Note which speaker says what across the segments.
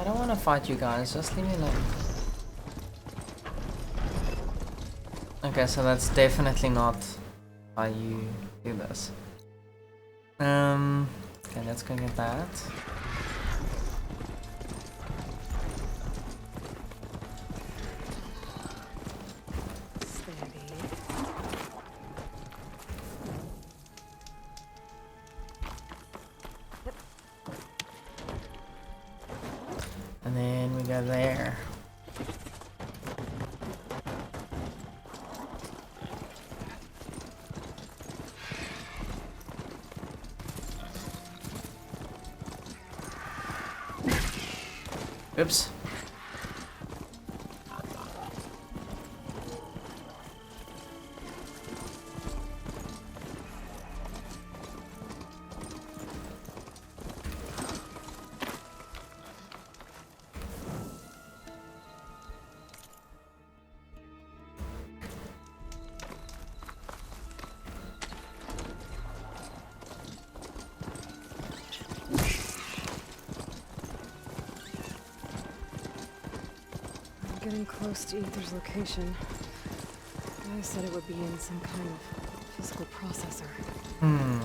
Speaker 1: I don't want to fight you guys. Just leave me alone. Okay, so that's definitely not how you do this. Okay, let's go get that. And then we go there. Oops.
Speaker 2: Getting close to AETHER's location. I said it would be in some kind of physical processor.
Speaker 1: Hmm.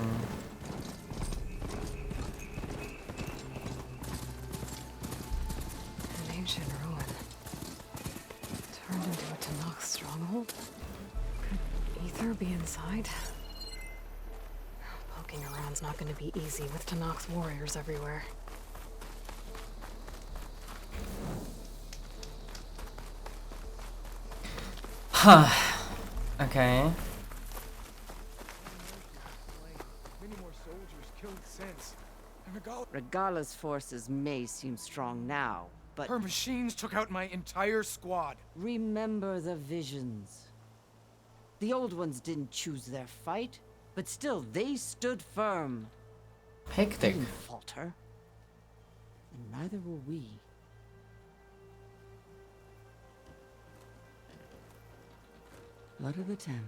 Speaker 2: An ancient ruin. Turned into a Tenakth Stronghold? Could AETHER be inside? Poking around's not going to be easy with Tenakth's warriors everywhere.
Speaker 1: Huh. Okay.
Speaker 3: Many more soldiers killed since. And
Speaker 4: Regala's forces may seem strong now, but
Speaker 3: her machines took out my entire squad.
Speaker 4: remember the visions. The old ones didn't choose their fight, but still they stood firm.
Speaker 1: Hectic.
Speaker 4: Didn't falter. And neither will we. Blood of the Ten.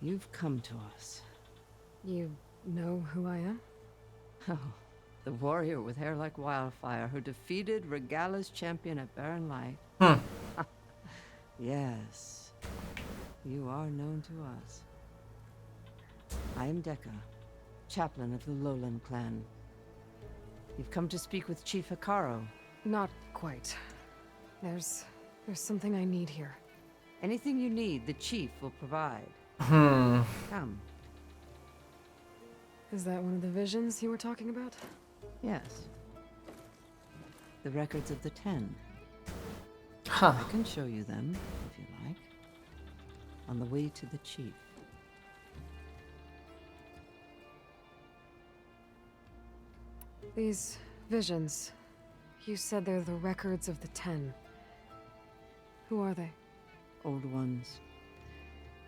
Speaker 4: You've come to us.
Speaker 2: You know who I am?
Speaker 4: Oh, the warrior with hair like wildfire who defeated Regala's champion at Barren Light.
Speaker 1: Hmm.
Speaker 4: Yes, you are known to us. I am Deka, chaplain of the Lowland clan. You've come to speak with Chief Hekarro.
Speaker 2: Not quite. There's something I need here.
Speaker 4: Anything you need, the chief will provide.
Speaker 1: Hmm.
Speaker 4: Come.
Speaker 2: Is that one of the visions you were talking about?
Speaker 4: Yes. The records of the Ten.
Speaker 1: Huh.
Speaker 4: I can show you them, if you like. On the way to the chief.
Speaker 2: These visions. You said they're the records of the Ten. Who are they?
Speaker 4: Old ones.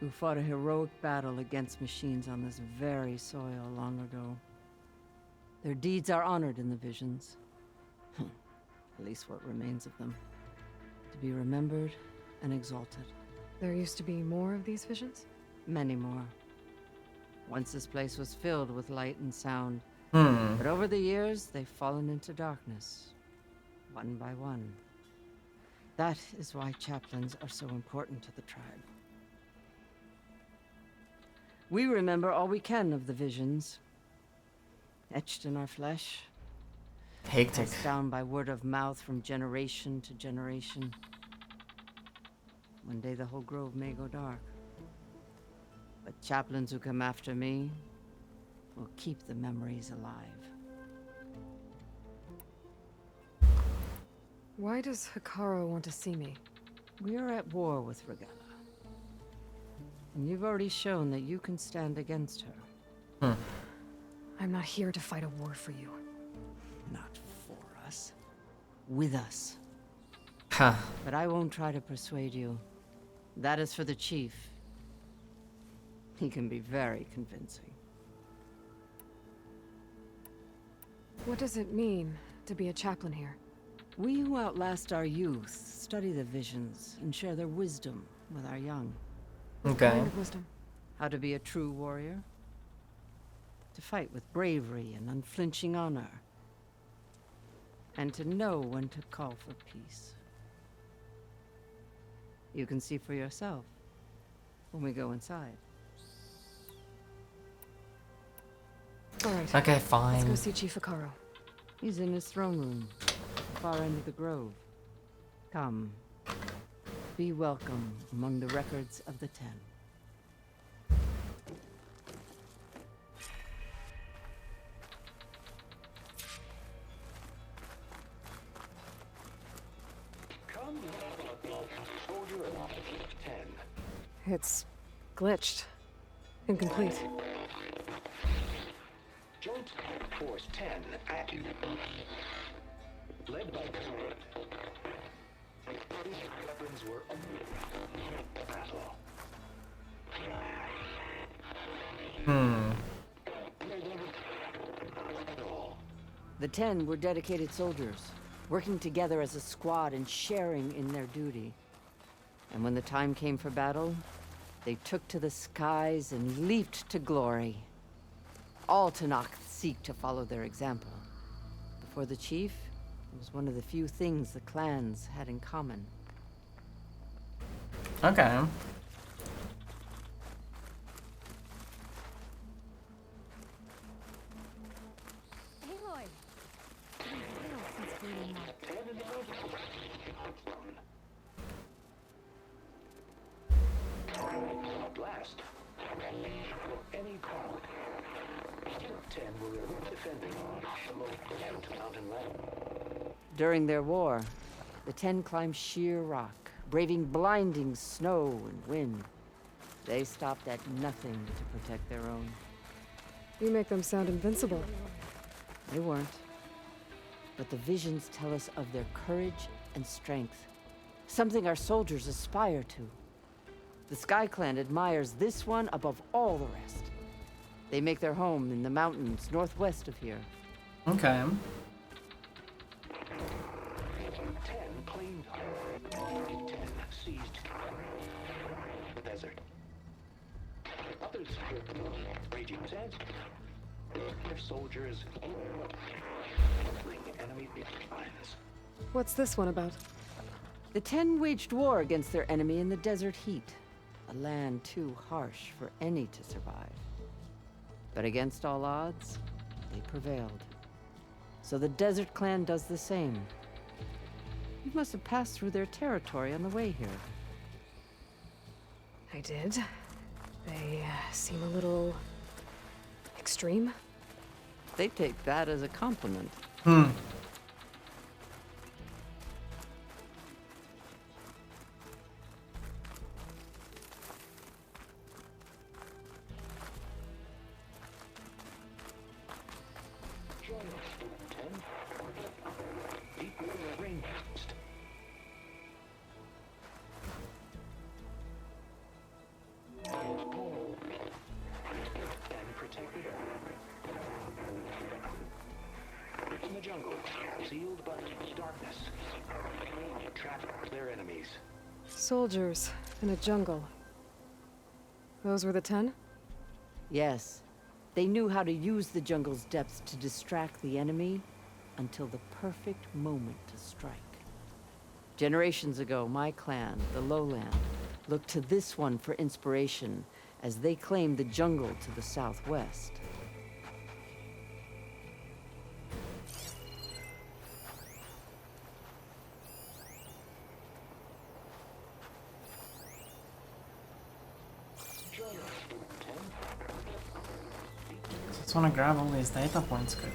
Speaker 4: Who fought a heroic battle against machines on this very soil long ago. Their deeds are honored in the visions. At least what remains of them. To be remembered and exalted.
Speaker 2: There used to be more of these visions?
Speaker 4: Many more. Once this place was filled with light and sound.
Speaker 1: Hmm.
Speaker 4: But over the years, they've fallen into darkness. One by one. That is why chaplains are so important to the tribe. We remember all we can of the visions. Etched in our flesh.
Speaker 1: Hectic.
Speaker 4: Passed down by word of mouth from generation to generation. One day the whole grove may go dark. But chaplains who come after me will keep the memories alive.
Speaker 2: Why does Hekarro want to see me?
Speaker 4: We are at war with Regala. And you've already shown that you can stand against her.
Speaker 1: Hmm.
Speaker 2: I'm not here to fight a war for you.
Speaker 4: Not for us. With us.
Speaker 1: Huh.
Speaker 4: But I won't try to persuade you. That is for the chief. He can be very convincing.
Speaker 2: What does it mean to be a chaplain here?
Speaker 4: We who outlast our youth study the visions and share their wisdom with our young.
Speaker 2: What
Speaker 1: Okay.
Speaker 2: kind of wisdom?
Speaker 4: How to be a true warrior. To fight with bravery and unflinching honor. and to know when to call for peace. You can see for yourself when we go inside.
Speaker 2: All right.
Speaker 1: Okay,
Speaker 2: Let's
Speaker 1: fine.
Speaker 2: go see Chief Hekarro.
Speaker 4: He's in his throne room, at the far end of the grove. Come. Be welcome among the records of the Ten.
Speaker 2: It's glitched. Incomplete.
Speaker 5: Joint Force 10 active. Led by Kulrut. Weapons were battle.
Speaker 4: The Ten were dedicated soldiers, working together as a squad and sharing in their duty. And when the time came for battle, they took to the skies and leaped to glory. All Tenakth seek to follow their example. Before the chief, it was one of the few things the clans had in common.
Speaker 1: Okay.
Speaker 2: Aloy! Since bleeding out.
Speaker 5: At last, any crowd. 10 were defending the mountain land.
Speaker 4: During their war, the Ten climbed sheer rock, braving blinding snow and wind. They stopped at nothing to protect their own.
Speaker 2: You make them sound invincible.
Speaker 4: They weren't. But the visions tell us of their courage and strength, something our soldiers aspire to. The Sky Clan admires this one above all the rest. They make their home in the mountains northwest of here.
Speaker 1: Okay.
Speaker 5: 10 claimed 10 seized the desert. Others raging sands. Their soldiers enemy lines.
Speaker 2: What's this one about?
Speaker 4: The Ten waged war against their enemy in the desert heat, a land too harsh for any to survive. But against all odds, they prevailed. So the Desert Clan does the same. You must have passed through their territory on the way here.
Speaker 2: I did. They seem a little extreme.
Speaker 4: They take that as a compliment.
Speaker 5: In the jungle, sealed by darkness, trapped their enemies.
Speaker 2: Soldiers in a jungle. Those were the 10?
Speaker 4: Yes, they knew how to use the jungle's depths to distract the enemy until the perfect moment to strike. Generations ago, my clan, the Lowland, looked to this one for inspiration as they claimed the jungle to the southwest.
Speaker 1: Just want to grab all these data points quick.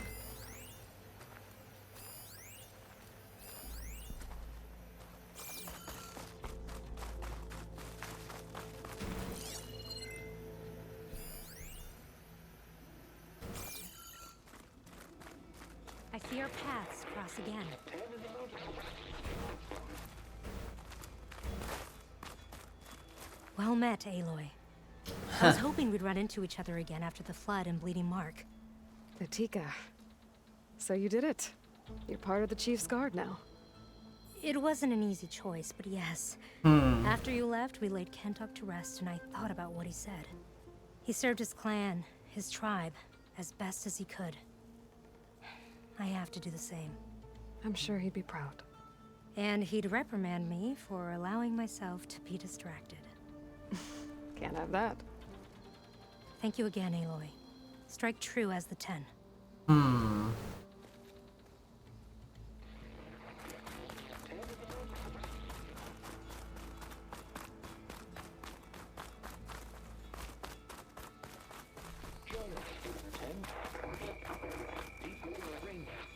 Speaker 6: I see our paths cross again. Well met, Aloy. I was hoping we'd run into each other again after the flood and Bleeding Mark.
Speaker 2: Atika. So you did it. You're part of the Chief's Guard now.
Speaker 6: It wasn't an easy choice, but yes. After you left, we laid Kentuck to rest, and I thought about what he said. He served his clan, his tribe, as best as he could. I have to do the same.
Speaker 2: I'm sure he'd be proud.
Speaker 6: And he'd reprimand me for allowing myself to be distracted.
Speaker 2: Can't have that.
Speaker 6: Thank you again, Aloy. Strike true as the 10.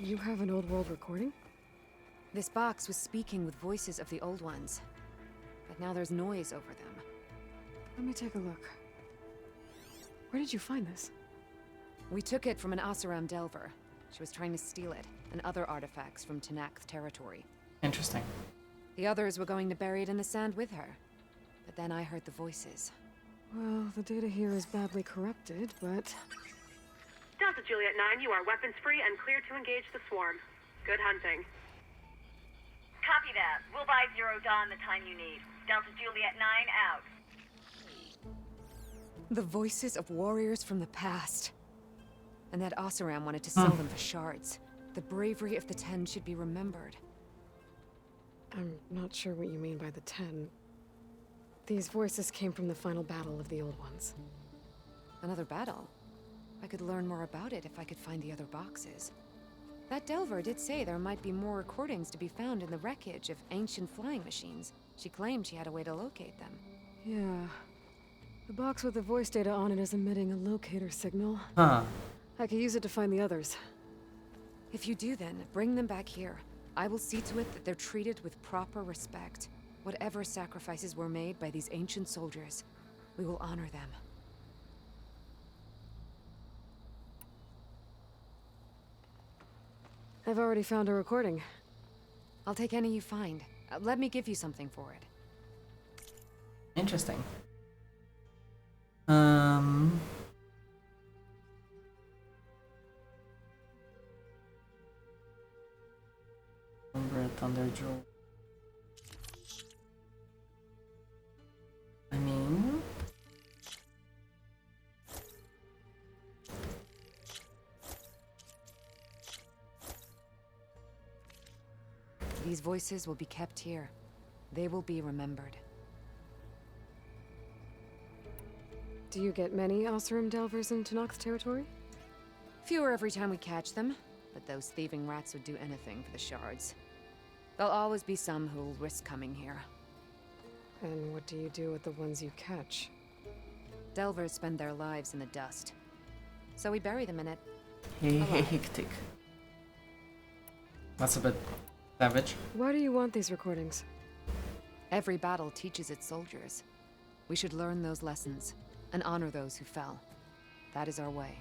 Speaker 2: You have an old world recording?
Speaker 7: This box was speaking with voices of the old ones. But now there's noise over them.
Speaker 2: Let me take a look. Where did you find this?
Speaker 7: We took it from an Oseram Delver. She was trying to steal it, and other artifacts from Tenakth territory.
Speaker 1: Interesting.
Speaker 7: The others were going to bury it in the sand with her. But then I heard the voices.
Speaker 2: Well, the data here is badly corrupted, but...
Speaker 8: Delta Juliet 9, you are weapons free and clear to engage the swarm. Good hunting.
Speaker 9: Copy that. We'll buy Zero Dawn the time you need. Delta Juliet 9 out.
Speaker 7: The voices of warriors from the past. And that Oseram wanted to sell them for shards. The bravery of the 10 should be remembered.
Speaker 2: I'm not sure what you mean by the 10. These voices came from the final battle of the Old Ones.
Speaker 7: Another battle? I could learn more about it if I could find the other boxes. That Delver did say there might be more recordings to be found in the wreckage of ancient flying machines. She claimed she had a way to locate them.
Speaker 2: Yeah. The box with the voice data on it is emitting a locator signal.
Speaker 1: Huh.
Speaker 2: I could use it to find the others.
Speaker 7: If you do then, bring them back here. I will see to it that they're treated with proper respect. Whatever sacrifices were made by these ancient soldiers, we will honor them.
Speaker 2: I've already found a recording.
Speaker 7: I'll take any you find. Let me give you something for it.
Speaker 1: Interesting. Thunder Jewel. I mean...
Speaker 7: These voices will be kept here. They will be remembered.
Speaker 2: Do you get many Oseram Delvers in Tenakth territory?
Speaker 7: Fewer every time we catch them, but those thieving rats would do anything for the shards. There'll always be some who'll risk coming here.
Speaker 2: And what do you do with the ones you catch?
Speaker 7: Delvers spend their lives in the dust. So we bury them in it.
Speaker 1: Hectic. That's a bit savage.
Speaker 2: Why do you want these recordings?
Speaker 7: Every battle teaches its soldiers. We should learn those lessons and honor those who fell. That is our way.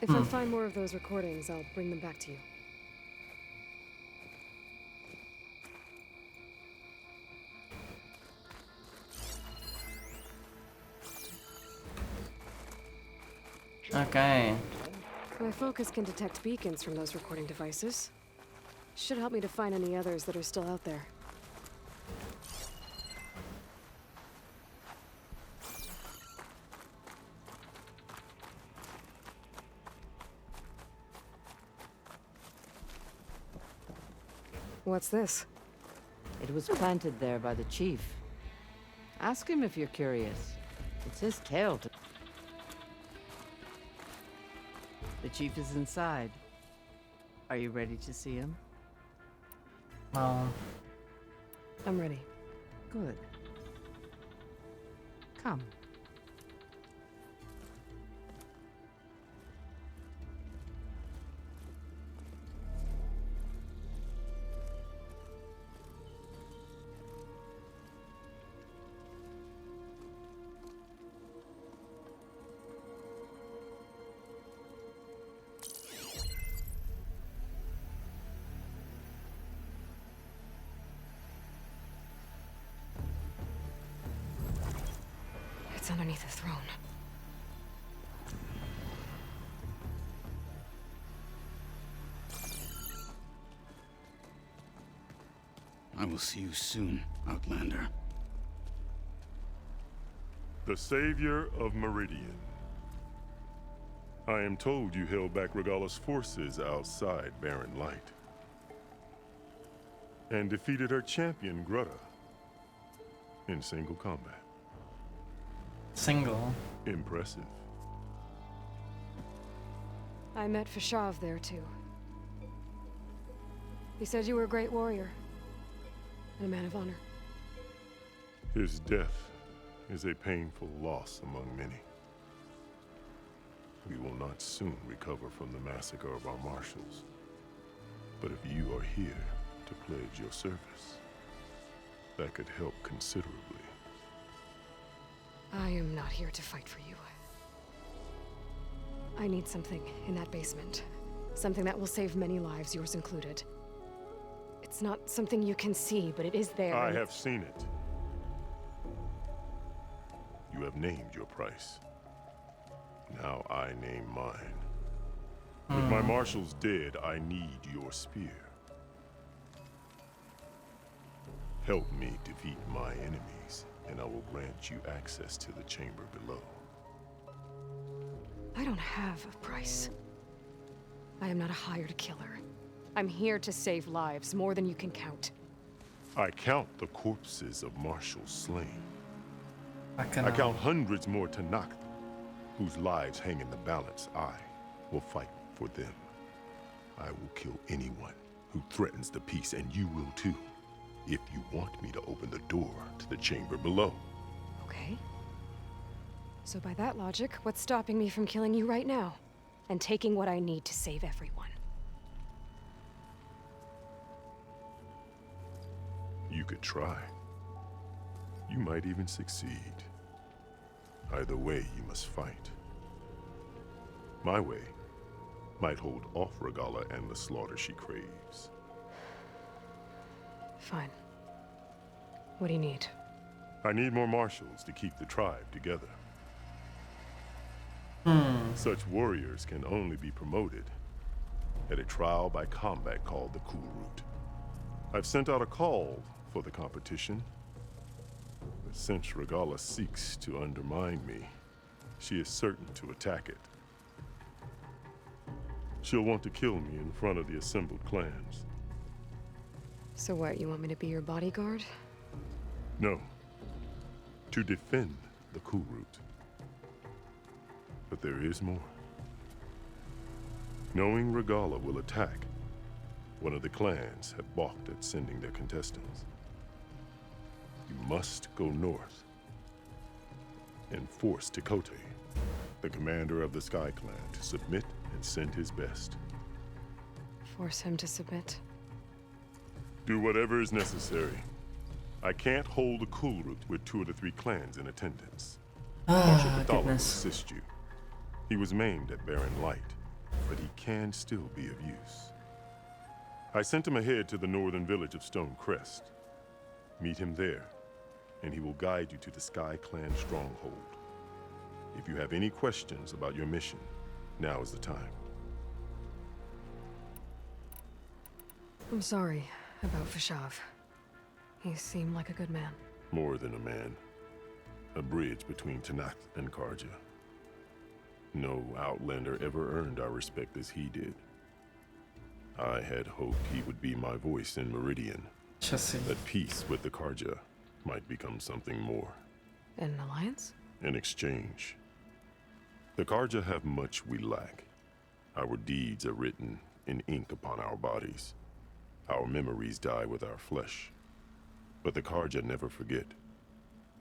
Speaker 2: If I find more of those recordings, I'll bring them back to you.
Speaker 1: Okay.
Speaker 2: My focus can detect beacons from those recording devices. Should help me to find any others that are still out there. What's this?
Speaker 4: It was planted there by the chief. Ask him if you're curious. It's his tale to... The chief is inside. Are you ready to see him?
Speaker 1: Well,
Speaker 2: I'm ready.
Speaker 4: Good. Come.
Speaker 2: It's underneath the throne.
Speaker 10: I will see you soon, Outlander.
Speaker 11: The Savior of Meridian. I am told you held back Regalla's forces outside Barren Light. And defeated her champion, Grutta, in single combat.
Speaker 1: Single?
Speaker 11: Impressive.
Speaker 2: I met Fashav there too. He said you were a great warrior. And a man of honor.
Speaker 11: His death is a painful loss among many. We will not soon recover from the massacre of our Marshals. But if you are here to pledge your service, that could help considerably.
Speaker 2: I am not here to fight for you. I need something in that basement. Something that will save many lives, yours included. It's not something you can see, but it is there.
Speaker 11: I have seen it. You have named your price. Now I name mine. With my Marshals dead, I need your spear. Help me defeat my enemies, and I will grant you access to the chamber below.
Speaker 2: I don't have a price. I am not a hired killer. I'm here to save lives, more than you can count.
Speaker 11: I count the corpses of Marshals slain.
Speaker 1: I
Speaker 11: count hundreds more Tenakth, whose lives hang in the balance. I will fight for them. I will kill anyone who threatens the peace, and you will too, if you want me to open the door to the chamber below.
Speaker 2: Okay. So by that logic, what's stopping me from killing you right now? And taking what I need to save everyone?
Speaker 11: You could try. You might even succeed. Either way, you must fight. My way might hold off Regalla and the slaughter she craves.
Speaker 2: Fine. What do you need?
Speaker 11: I need more Marshals to keep the tribe together. Such warriors can only be promoted at a trial by combat called the Kulrut. I've sent out a call for the competition. But since Regalla seeks to undermine me, she is certain to attack it. She'll want to kill me in front of the assembled clans.
Speaker 2: So what, you want me to be your bodyguard?
Speaker 11: No. To defend the Kulrut. But there is more. Knowing Regalla will attack, one of the clans have balked at sending their contestants. You must go north and force Tenakth, the commander of the Sky Clan, to submit and send his best.
Speaker 2: Force him to submit?
Speaker 11: Do whatever is necessary. I can't hold a Kulrut with 2 of the 3 clans in attendance. Marshal Kotallo will assist you. He was maimed at Barren Light, but he can still be of use. I sent him ahead to the northern village of Stone Crest. Meet him there, and he will guide you to the Tenakth Stronghold. If you have any questions about your mission, now is the time.
Speaker 2: I'm sorry about Fashav. He seemed like a good man.
Speaker 11: More than a man. A bridge between Tenakth and Karja. No Outlander ever earned our respect as he did. I had hoped he would be my voice in Meridian. That peace with the Karja might become something more.
Speaker 2: An alliance?
Speaker 11: In exchange. The Karja have much we lack. Our deeds are written in ink upon our bodies. Our memories die with our flesh. But the Karja never forget.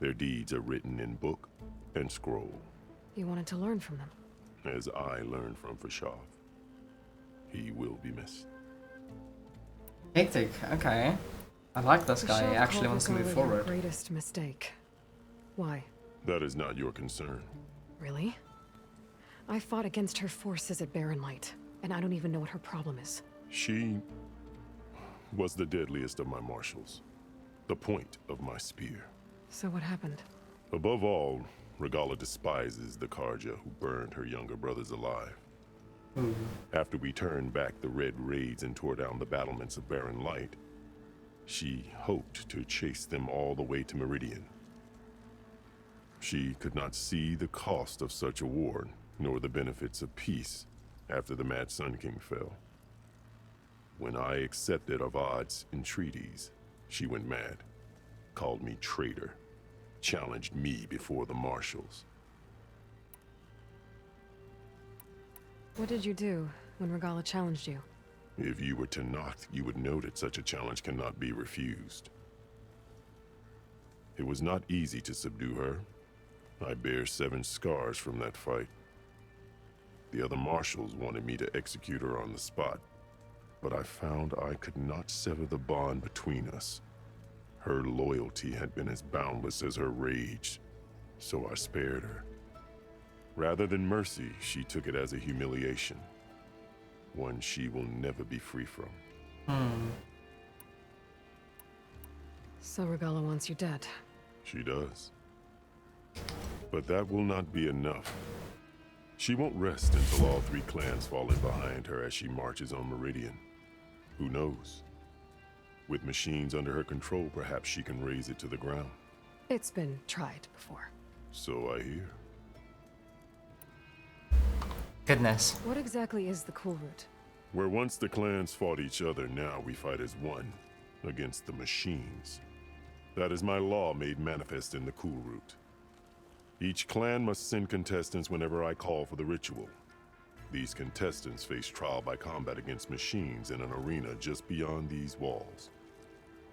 Speaker 11: Their deeds are written in book and scroll.
Speaker 2: You wanted to learn from them?
Speaker 11: As I learned from Fashav. He will be missed.
Speaker 1: Hectic, okay. I like this guy, he actually wants to move forward.
Speaker 2: Your greatest mistake. Why?
Speaker 11: That is not your concern.
Speaker 2: Really? I fought against her forces at Barren Light, and I don't even know what her problem is.
Speaker 11: She was the deadliest of my Marshals. The point of my spear.
Speaker 2: So what happened?
Speaker 11: Above all, Regalla despises the Karja who burned her younger brothers alive. After we turned back the Red Raids and tore down the battlements of Barren Light, she hoped to chase them all the way to Meridian. She could not see the cost of such a war, nor the benefits of peace after the Mad Sun King fell. When I accepted Avad's entreaties, she went mad, called me traitor, challenged me before the Marshals.
Speaker 2: What did you do when Regalla challenged you?
Speaker 11: If you were Tenakth, you would know that such a challenge cannot be refused. It was not easy to subdue her. I bear 7 scars from that fight. The other Marshals wanted me to execute her on the spot, but I found I could not sever the bond between us. Her loyalty had been as boundless as her rage, so I spared her. Rather than mercy, she took it as a humiliation, one she will never be free from.
Speaker 2: So Regalla wants you dead.
Speaker 11: She does. But that will not be enough. She won't rest until all 3 clans fall in behind her as she marches on Meridian. Who knows? With machines under her control, perhaps she can raise it to the ground.
Speaker 2: It's been tried before.
Speaker 11: So I hear.
Speaker 1: Goodness.
Speaker 2: What exactly is the Kulrut?
Speaker 11: Where once the clans fought each other, now we fight as one, against the machines. That is my law made manifest in the Kulrut. Each clan must send contestants whenever I call for the ritual. These contestants face trial by combat against machines in an arena just beyond these walls.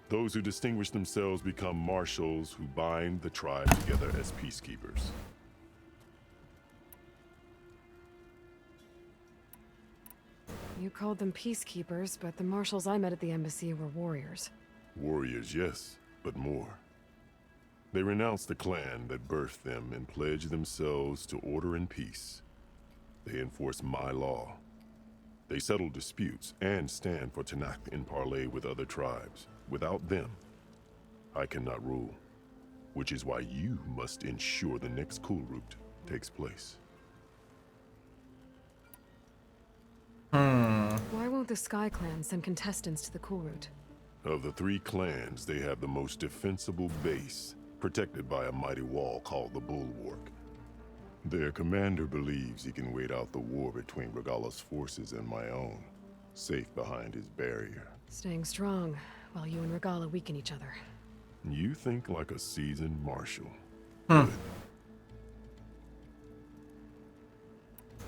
Speaker 11: Those who distinguish themselves become Marshals who bind the tribe together as peacekeepers.
Speaker 2: You called them peacekeepers, but the Marshals I met at the embassy were warriors.
Speaker 11: Warriors, yes, but more. They renounce the clan that birthed them and pledge themselves to order and peace. They enforce my law. They settle disputes and stand for Tenakth in parley with other tribes. Without them, I cannot rule. Which is why you must ensure the next Kulrut takes place.
Speaker 2: Why won't the Sky Clan send contestants to the Kulrut?
Speaker 11: Of the 3 clans, they have the most defensible base, protected by a mighty wall called the Bulwark. Their commander believes he can wait out the war between Regalla's forces and my own, safe behind his barrier.
Speaker 2: Staying strong, while you and Regalla weaken each other.
Speaker 11: You think like a seasoned marshal.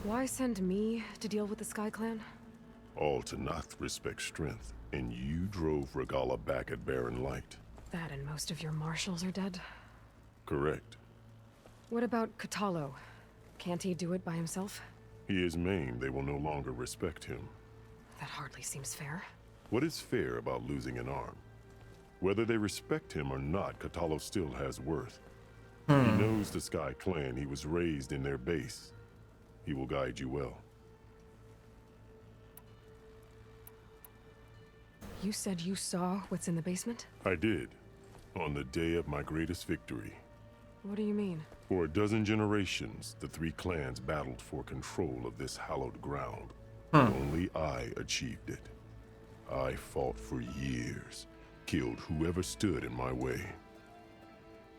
Speaker 2: Why send me to deal with the Sky Clan?
Speaker 11: All Tenakth respect strength, and you drove Regalla back at Barren Light.
Speaker 2: That and most of your Marshals are dead?
Speaker 11: Correct.
Speaker 2: What about Kotallo? Can't he do it by himself?
Speaker 11: He is maimed. They will no longer respect him.
Speaker 2: That hardly seems fair.
Speaker 11: What is fair about losing an arm? Whether they respect him or not, Kotallo still has worth. He knows the Sky Clan. He was raised in their base. He will guide you well.
Speaker 2: You said you saw what's in the basement?
Speaker 11: I did. On the day of my greatest victory.
Speaker 2: What do you mean?
Speaker 11: For a dozen generations, the 3 clans battled for control of this hallowed ground. Only I achieved it. I fought for years, killed whoever stood in my way.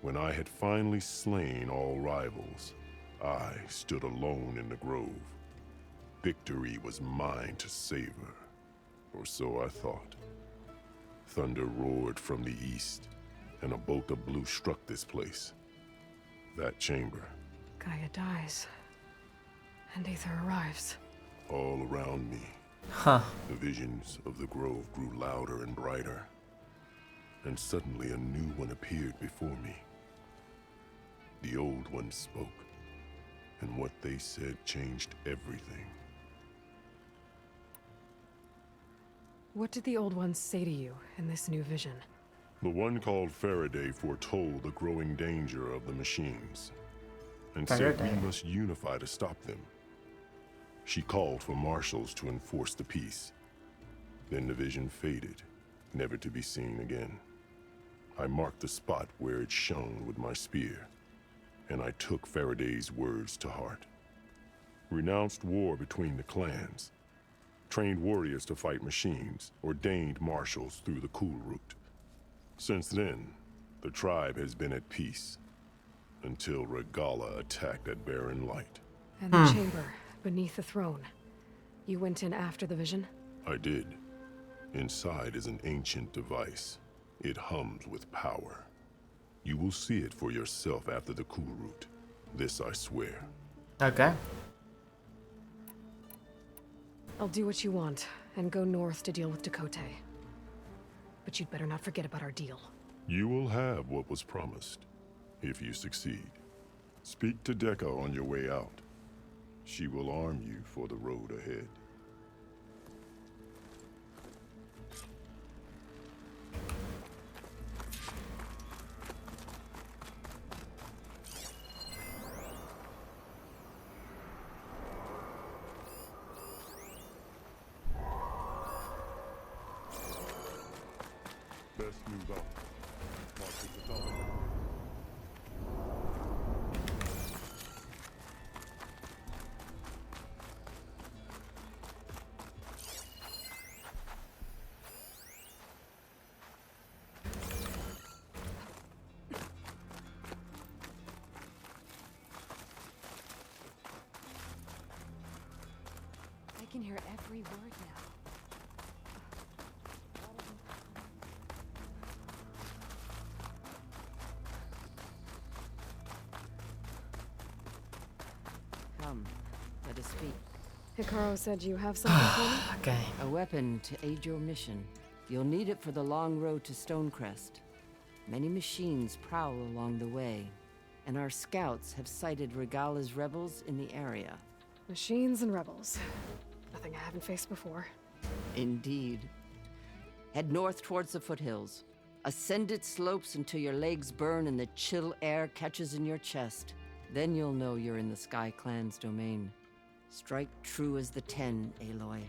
Speaker 11: When I had finally slain all rivals, I stood alone in the grove. Victory was mine to savor, or so I thought. Thunder roared from the east, and a bolt of blue struck this place. That chamber.
Speaker 2: Gaia dies, and Aether arrives.
Speaker 11: All around me. The visions of the grove grew louder and brighter, and suddenly a new one appeared before me. The old one spoke, and what they said changed everything.
Speaker 2: What did the old ones say to you in this new vision?
Speaker 11: The one called Faraday foretold the growing danger of the machines, and said we must unify to stop them. She called for Marshals to enforce the peace. Then the vision faded, never to be seen again. I marked the spot where it shone with my spear, and I took Faraday's words to heart. Renounced war between the clans, trained warriors to fight machines, ordained Marshals through the Kulrut. Since then, the tribe has been at peace, until Regalla attacked at Barren Light.
Speaker 2: And the chamber, beneath the throne. You went in after the vision?
Speaker 11: I did. Inside is an ancient device. It hums with power. You will see it for yourself after the Kulrut. This I swear.
Speaker 1: Okay.
Speaker 2: I'll do what you want, and go north to deal with Dakota. But you'd better not forget about our deal.
Speaker 11: You will have what was promised, if you succeed. Speak to Dekka on your way out. She will arm you for the road ahead. Best move out. Marshals Kotallo.
Speaker 7: I can hear every word now.
Speaker 4: Come, let us speak.
Speaker 2: Hekarro said you have something for me?
Speaker 1: Okay.
Speaker 4: A weapon to aid your mission. You'll need it for the long road to Stonecrest. Many machines prowl along the way, and our scouts have sighted Regala's rebels in the area.
Speaker 2: Machines and rebels. Nothing I haven't faced before.
Speaker 4: Indeed. Head north towards the foothills. Ascend its slopes until your legs burn and the chill air catches in your chest. Then you'll know you're in the Sky Clan's domain. Strike true as the 10, Aloy.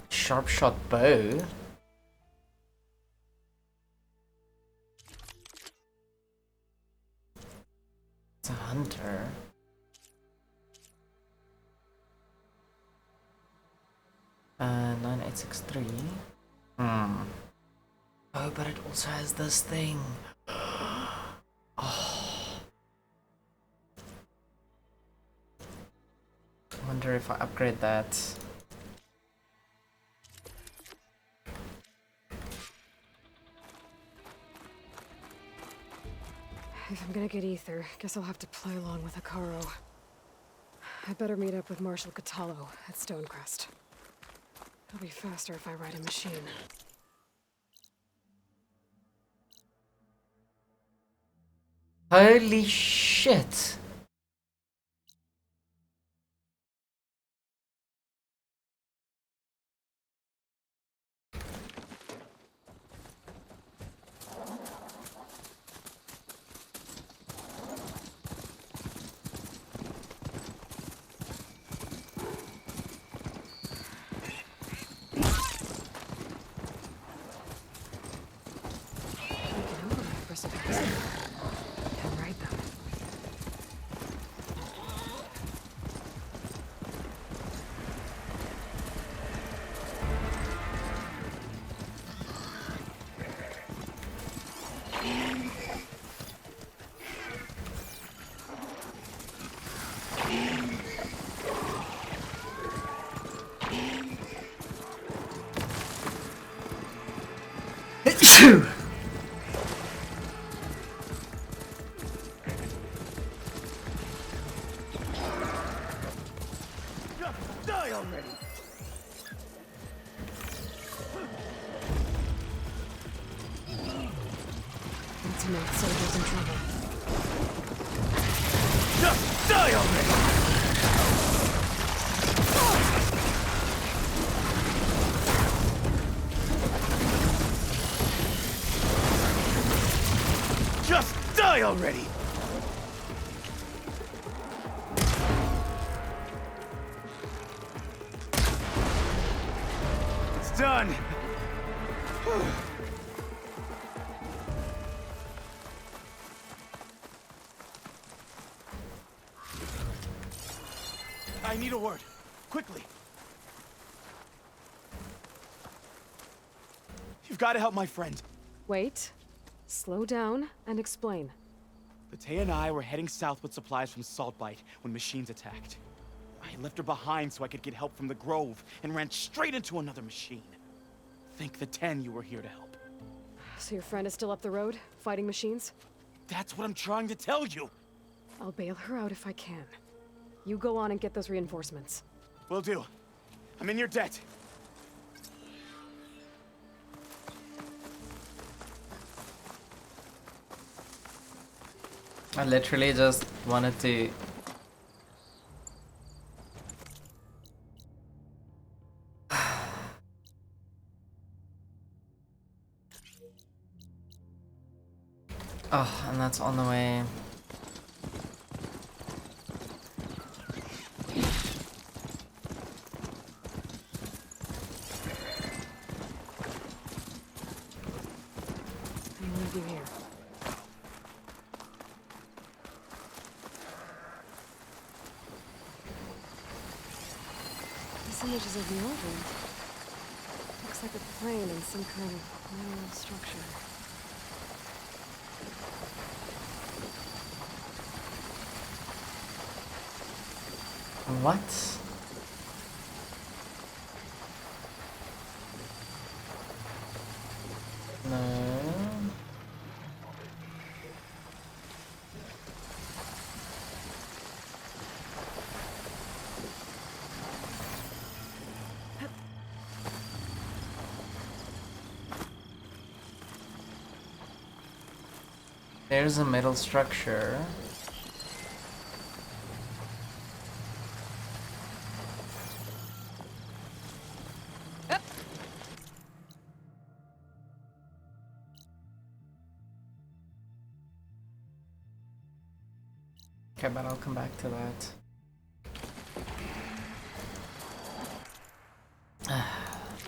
Speaker 1: Sharp shot bow. It's a hunter. Uh, 9863. Oh, but it also has this thing. Oh. I wonder if I upgrade that.
Speaker 2: If I'm gonna get Aether, guess I'll have to play along with Hekarro. I better meet up with Marshal Kotallo at Stonecrest. It'll be faster if I ride a machine.
Speaker 1: Holy shit!
Speaker 3: Die already!
Speaker 2: Tenakth soldiers in trouble.
Speaker 3: Just die already! Just die already! It's done! I need a word. Quickly. You've got to help my friend.
Speaker 2: Wait. Slow down and explain.
Speaker 12: Batea and I were heading south with supplies from Saltbite when machines attacked. I left her behind so I could get help from the Grove and ran straight into another machine. Thank the 10 you were here to help.
Speaker 2: So your friend is still up the road, fighting machines?
Speaker 12: That's what I'm trying to tell you.
Speaker 2: I'll bail her out if I can. You go on and get those reinforcements.
Speaker 12: Will do. I'm in your debt.
Speaker 1: I literally just wanted to... Oh, and that's on the way.
Speaker 2: I'll leave you here. This image is of the old one. Looks like a plane in some kind of mineral structure.
Speaker 1: What? No. There's a metal structure. Okay, but I'll come back to that.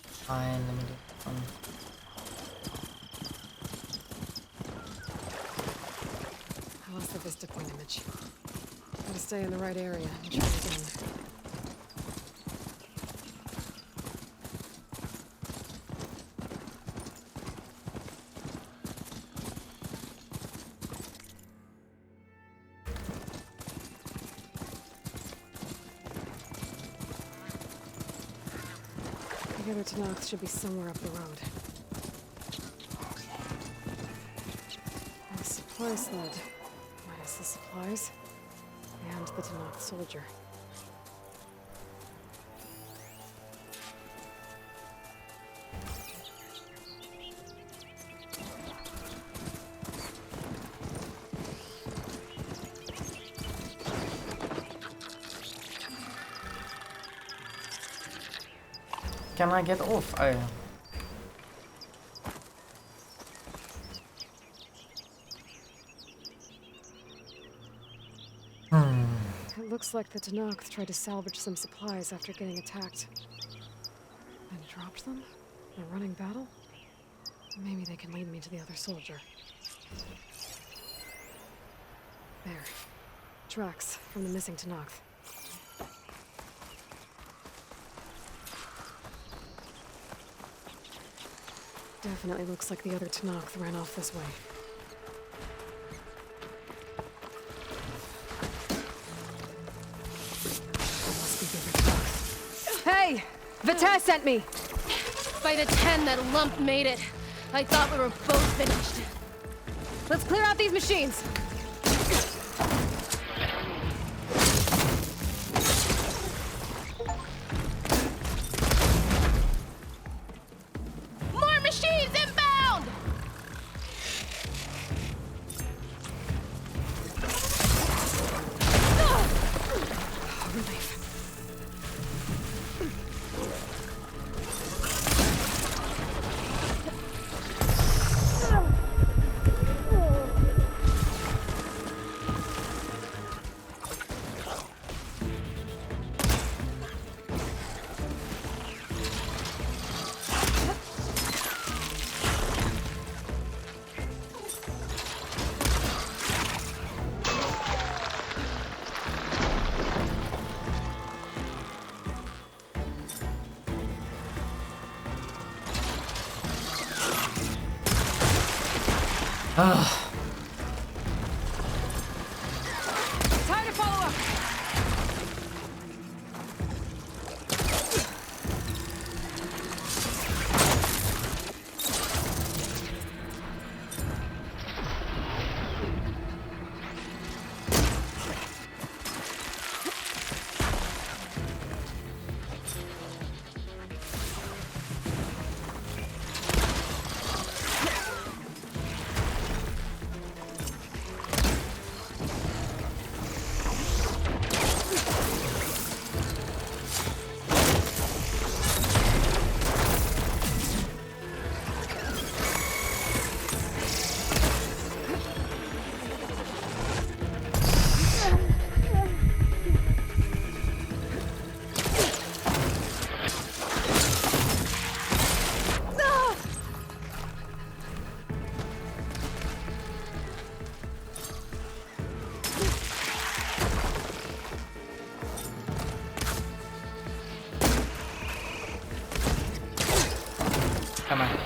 Speaker 1: Fine, let me do one.
Speaker 2: I lost the Vista Point image. Gotta stay in the right area and try again. The other Tenakth should be somewhere up the road. A supply sled. Minus the supplies. And the Tenakth soldier.
Speaker 1: Can I get off? Oh.
Speaker 2: It looks like the Tenakth tried to salvage some supplies after getting attacked. And dropped them? In a running battle? Maybe they can lead me to the other soldier. There. Tracks from the missing Tenakth. Definitely looks like the other Tenakth ran off this way. Hey! Vita sent me!
Speaker 13: By the 10, that lump made it. I thought we were both finished.
Speaker 2: Let's clear out these machines!
Speaker 13: More machines inbound!
Speaker 2: Relief.
Speaker 1: Come on.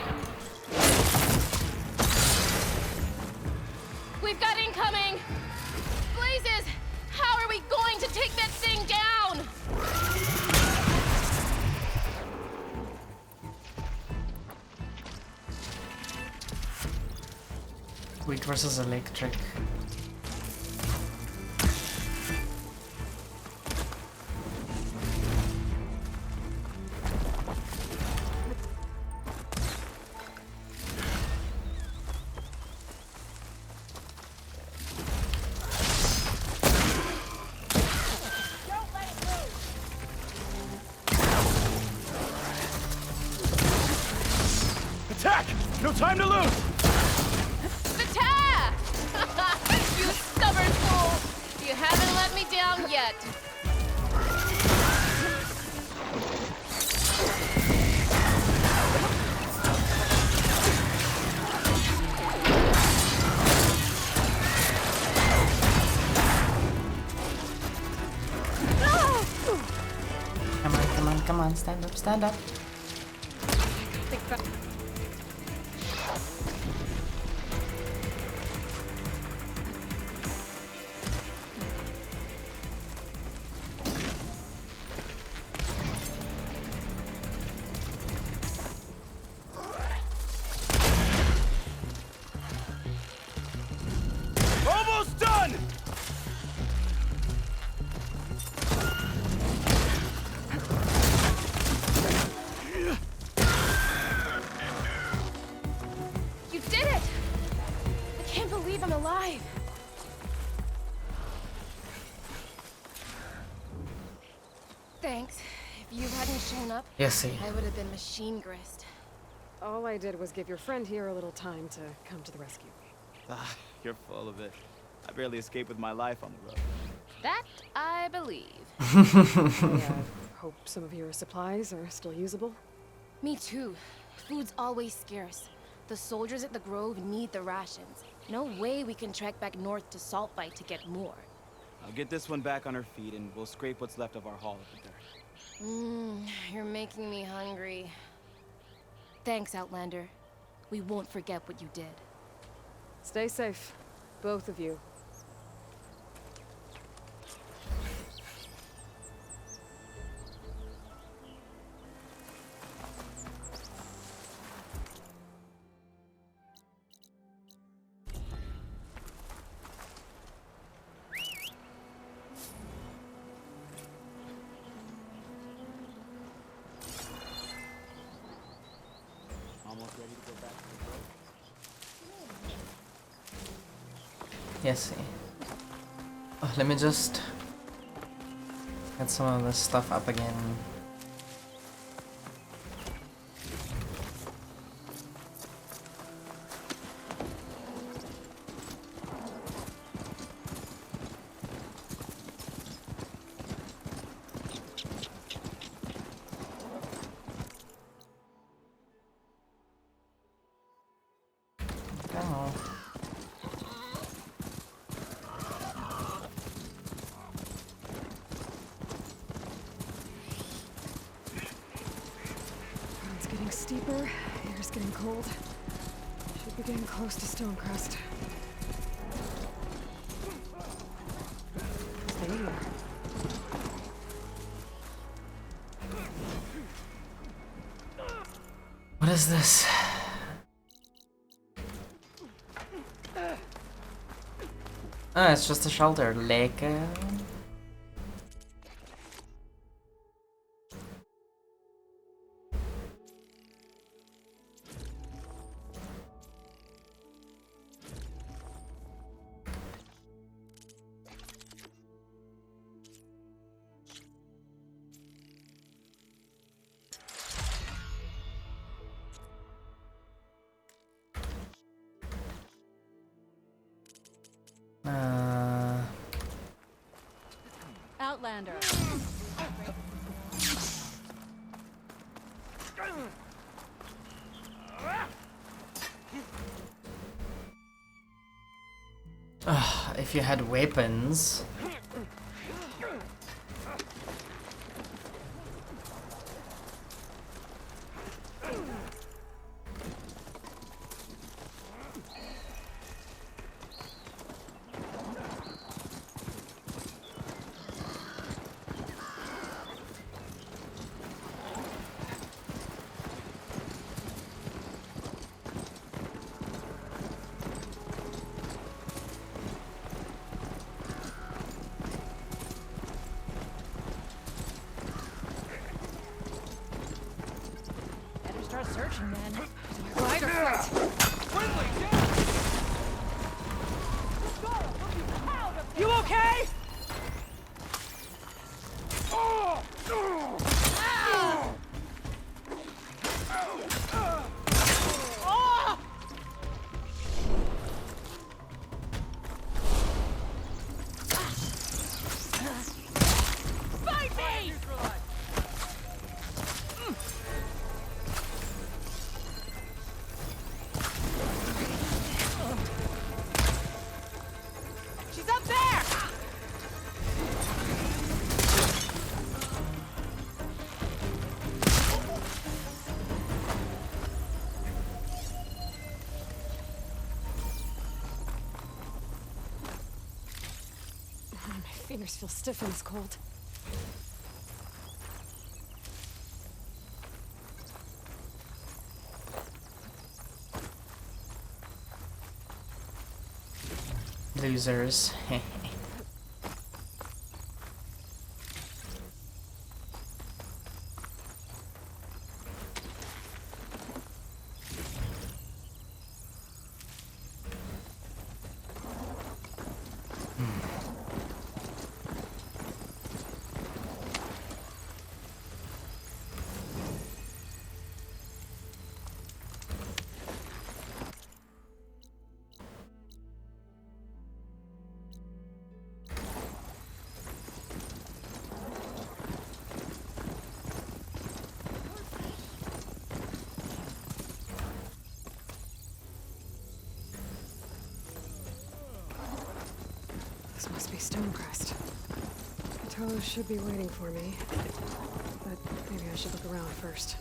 Speaker 13: We've got incoming! Blazes! How are we going to take that thing down?
Speaker 1: Weak versus electric.
Speaker 12: Attack! No time to lose!
Speaker 13: Attack! You stubborn fool! You haven't let me down yet.
Speaker 1: Come on, come on, come on, stand up, stand up.
Speaker 12: Almost done!
Speaker 13: You did it! I can't believe I'm alive. Thanks. If you hadn't shown up,
Speaker 1: Yes,
Speaker 13: I would have been machine grist.
Speaker 2: All I did was give your friend here a little time to come to the rescue.
Speaker 12: Ah, you're full of it. I barely escaped with my life on the road.
Speaker 13: That I believe.
Speaker 2: I hope some of your supplies are still usable.
Speaker 13: Me too. Food's always scarce. The soldiers at the Grove need the rations. No way we can trek back north to Saltbite to get more.
Speaker 12: I'll get this one back on her feet and we'll scrape what's left of our haul of the dirt.
Speaker 13: You're making me hungry. Thanks, Outlander. We won't forget what you did.
Speaker 2: Stay safe, both of you.
Speaker 12: Almost ready to go back to the boat?
Speaker 1: Yes. Oh, let me just get some of this stuff up again. Oh.
Speaker 2: It's getting steeper, air's getting cold. Should be getting close to Stonecrest. Stay here.
Speaker 1: What is this? Ah, it's just a shelter. Lekker.
Speaker 4: Outlander.
Speaker 1: If you had weapons.
Speaker 13: of searching then.
Speaker 2: Fight or flight?
Speaker 13: You okay? Fight me! She's up there!
Speaker 2: My fingers feel stiff in this cold.
Speaker 1: Losers.
Speaker 2: This must be Stonecrest. Kotallo should be waiting for me. But maybe I should look around first.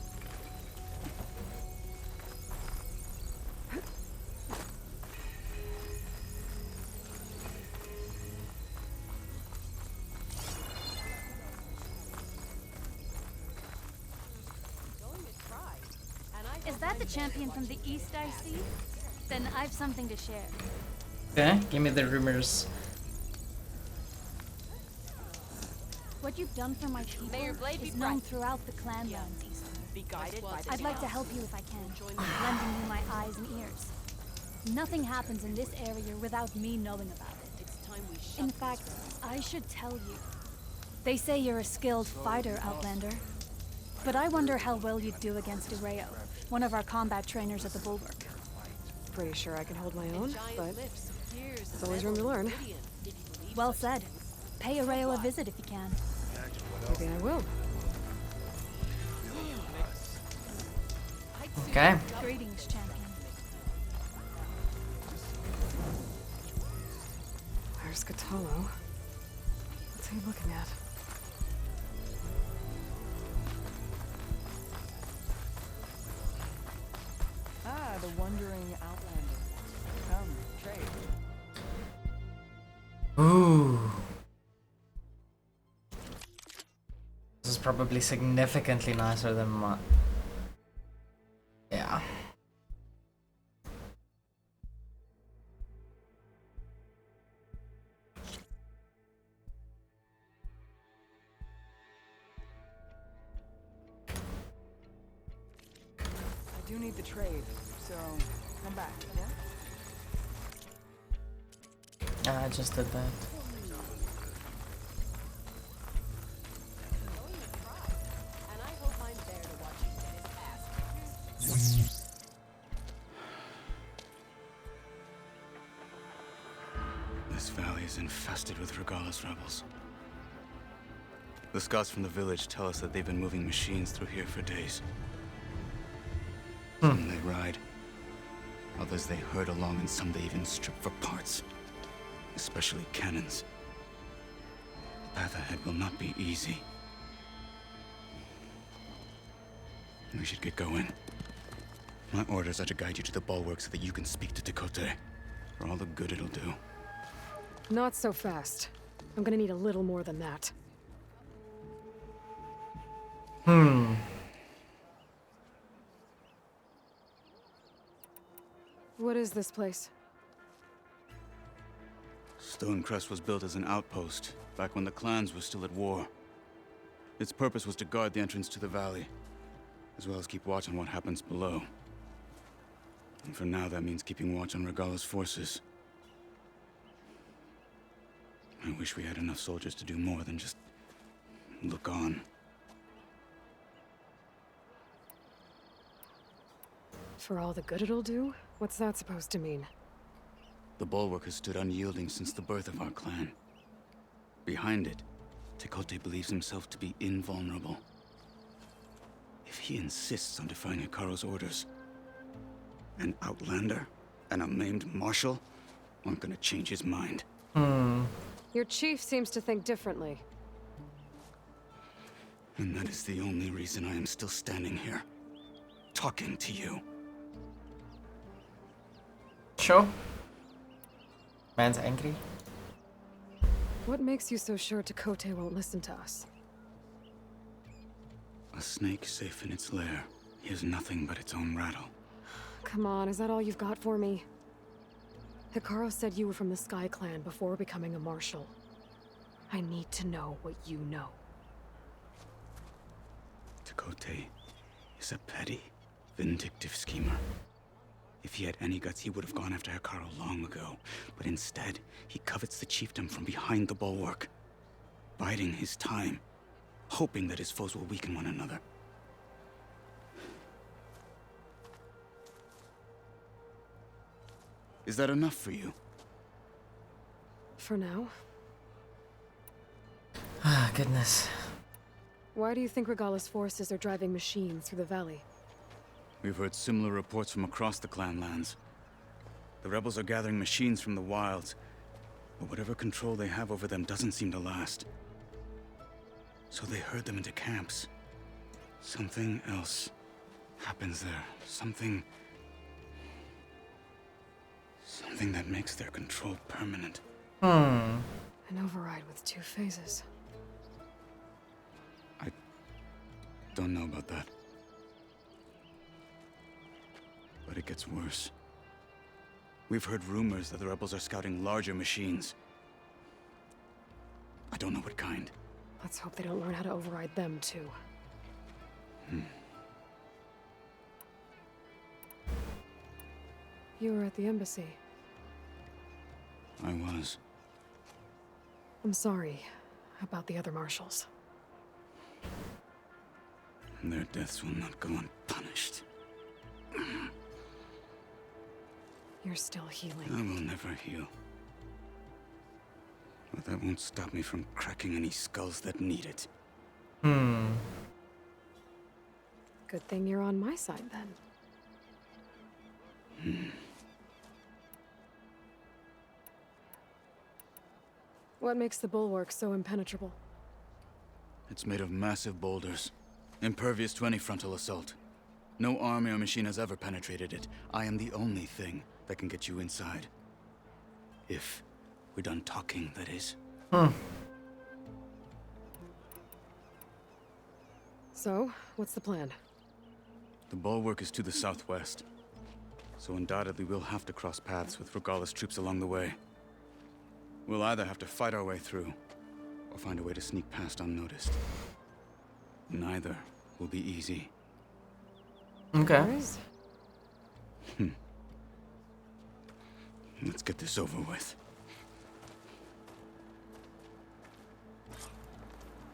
Speaker 14: Is that the champion from the east I see? Then I've something to share.
Speaker 1: Okay, give me the rumors.
Speaker 14: What you've done for my people is known throughout the clan lands, East.
Speaker 13: Be guided by the
Speaker 14: I'd like to help you if I can, lending you my eyes and ears. Nothing happens in this area without me knowing about it. In fact, I should tell you. They say you're a skilled fighter, Outlander. But I wonder how well you'd do against Areo, one of our combat trainers at the Bulwark.
Speaker 2: Pretty sure I can hold my own, but there's always room to learn.
Speaker 14: Well said. Pay Areo a visit if you can.
Speaker 2: Maybe I will.
Speaker 1: Okay.
Speaker 14: Greetings, champion.
Speaker 2: There's Kotallo. What's he looking at?
Speaker 15: Ah, the wandering outlander. Come, trade.
Speaker 1: Ooh. This is probably significantly nicer than my... Yeah.
Speaker 15: I do need the trade, so come back, yeah?
Speaker 1: I just did that.
Speaker 10: This valley is infested with Regalla's rebels. The scouts from the village tell us that they've been moving machines through here for days. Some they ride, others they herd along, and some they even strip for parts. Especially cannons. The path ahead will not be easy. We should get going. My orders are to guide you to the bulwark so that you can speak to Tenakth. For all the good it'll do.
Speaker 2: Not so fast. I'm gonna need a little more than that. What is this place?
Speaker 10: Stonecrest was built as an outpost, back when the clans were still at war. Its purpose was to guard the entrance to the valley. as well as keep watch on what happens below. And for now, that means keeping watch on Regalla's forces. I wish we had enough soldiers to do more than just look on.
Speaker 2: For all the good it'll do? What's that supposed to mean?
Speaker 10: The Bulwark has stood unyielding since the birth of our clan. Behind it, Tekote believes himself to be invulnerable. If he insists on defying Hekarro's orders, an outlander and a maimed marshal aren't gonna change his mind.
Speaker 2: Your chief seems to think differently.
Speaker 10: And that is the only reason I am still standing here, talking to you.
Speaker 1: Sure. Man's angry.
Speaker 2: What makes you so sure Tekote won't listen to us?
Speaker 10: A snake safe in its lair hears nothing but its own rattle.
Speaker 2: Come on, is that all you've got for me? Hekarro said you were from the Sky Clan before becoming a marshal. I need to know what you know.
Speaker 10: Tekote is a petty, vindictive schemer. If he had any guts, he would have gone after Hekarro long ago. But instead, he covets the chiefdom from behind the bulwark, biding his time, hoping that his foes will weaken one another. Is that enough for you?
Speaker 2: For now.
Speaker 1: Ah, goodness.
Speaker 2: Why do you think Regalla's forces are driving machines through the valley?
Speaker 10: We've heard similar reports from across the clan lands. The rebels are gathering machines from the wilds, but whatever control they have over them doesn't seem to last. So they herd them into camps. Something else happens there. Something that makes their control permanent.
Speaker 2: An override with 2 phases.
Speaker 10: I don't know about that. But it gets worse. We've heard rumors that the rebels are scouting larger machines. I don't know what kind.
Speaker 2: Let's hope they don't learn how to override them, too. You were at the embassy.
Speaker 10: I was.
Speaker 2: I'm sorry about the other marshals.
Speaker 10: Their deaths will not go unpunished.
Speaker 2: You're still healing.
Speaker 10: I will never heal. But that won't stop me from cracking any skulls that need it.
Speaker 2: Good thing you're on my side, then. What makes the bulwark so impenetrable?
Speaker 10: It's made of massive boulders, impervious to any frontal assault. No army or machine has ever penetrated it. I am the only thing that can get you inside. If we're done talking, that is.
Speaker 2: So, what's the plan?
Speaker 10: The bulwark is to the southwest, so undoubtedly we'll have to cross paths with Regalla's troops along the way. We'll either have to fight our way through, or find a way to sneak past unnoticed. Neither will be easy.
Speaker 1: Okay.
Speaker 10: Let's get this over with.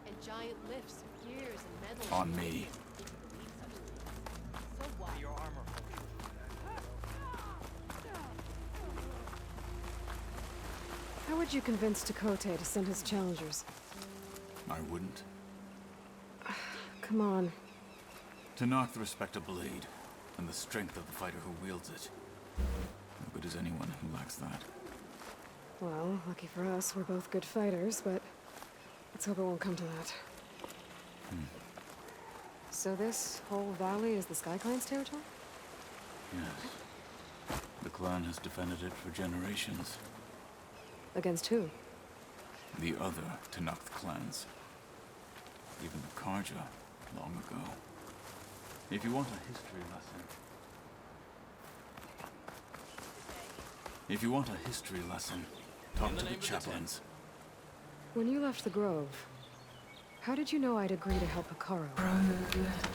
Speaker 13: And giant lifts, gears, and metals.
Speaker 10: On me.
Speaker 13: So what?
Speaker 12: Your armor.
Speaker 2: How would you convince Tekote to send his challengers?
Speaker 10: I wouldn't.
Speaker 2: Come on.
Speaker 10: Tenakth respect a blade, and the strength of the fighter who wields it. No good is anyone who lacks that.
Speaker 2: Well, lucky for us, we're both good fighters, but let's hope it won't come to that. So this whole valley is the Sky Clan's territory?
Speaker 10: Yes. The clan has defended it for generations.
Speaker 2: Against who?
Speaker 10: The other Tenakth clans. Even the Karja, long ago. If you want a history lesson... talk to the chaplains.
Speaker 2: When you left the Grove, How did you know I'd agree to help Hekarro?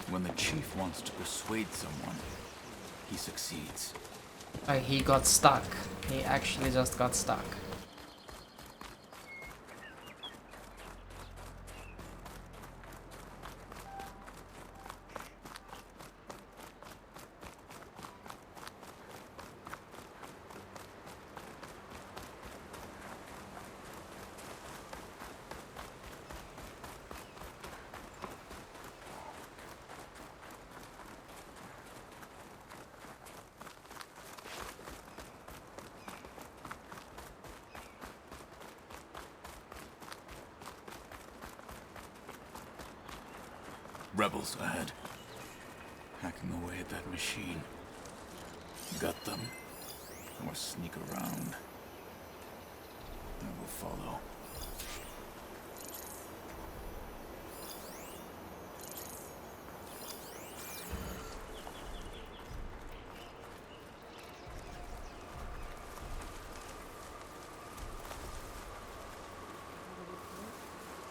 Speaker 10: When the chief wants to persuade someone, he succeeds.
Speaker 1: He got stuck. He actually just got stuck.
Speaker 10: Rebels ahead. Hacking away at that machine. Gut them, or sneak around. I will follow.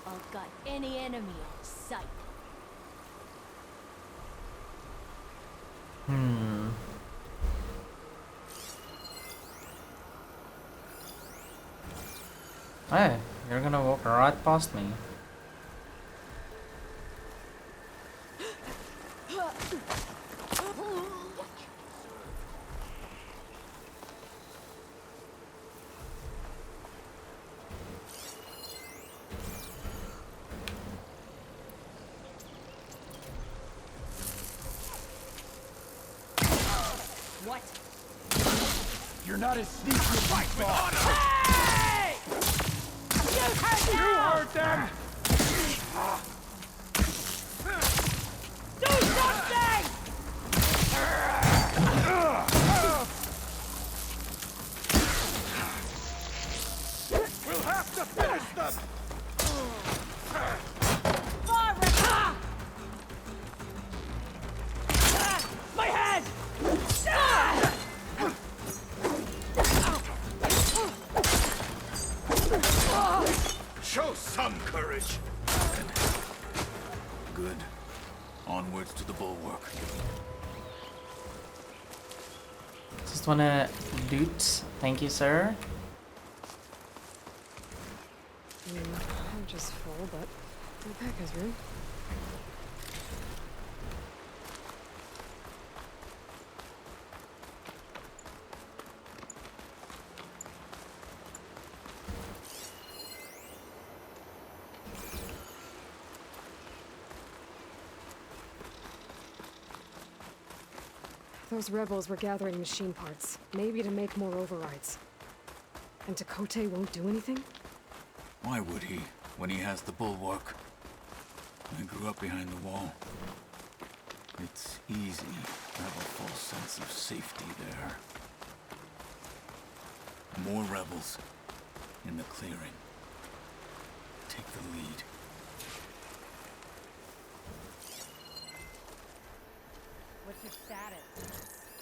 Speaker 14: I'll gut any enemy on sight.
Speaker 1: Hey, you're gonna walk right past me.
Speaker 14: What?
Speaker 3: You're not as sneaky as you thought.
Speaker 14: Hey!
Speaker 3: You heard them!
Speaker 14: Do something!
Speaker 3: We'll have to finish them!
Speaker 14: My head!
Speaker 10: Show some courage. Good. Onwards to the bulwark.
Speaker 1: Just wanna loot. Thank you, sir.
Speaker 2: I'm just full, but my pack has room. Those rebels were gathering machine parts, maybe to make more overrides. And Tenakth won't do anything?
Speaker 10: Why would he, when he has the bulwark? I grew up behind the wall. It's easy to have a false sense of safety there. More rebels in the clearing. Take the lead.
Speaker 16: What's your status?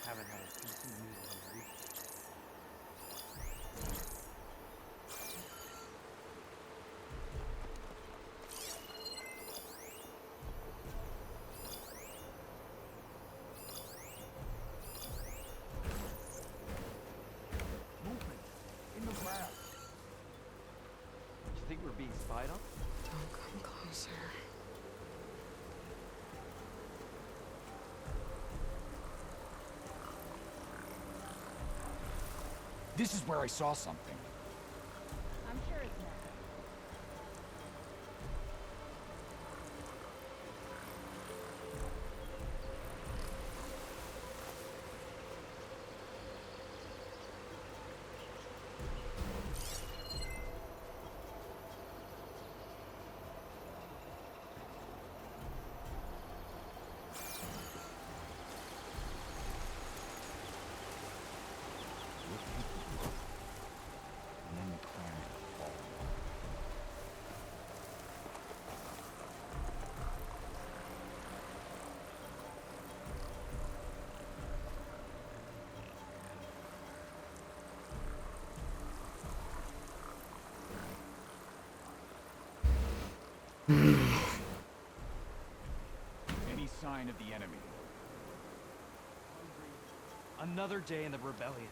Speaker 16: Haven't had a PC meal in a week.
Speaker 3: Movement. In the grass.
Speaker 16: You think we're being spied on?
Speaker 2: Don't come closer.
Speaker 3: This is where I saw something.
Speaker 14: I'm sure it's not.
Speaker 17: sign of the enemy. Another day in the rebellion.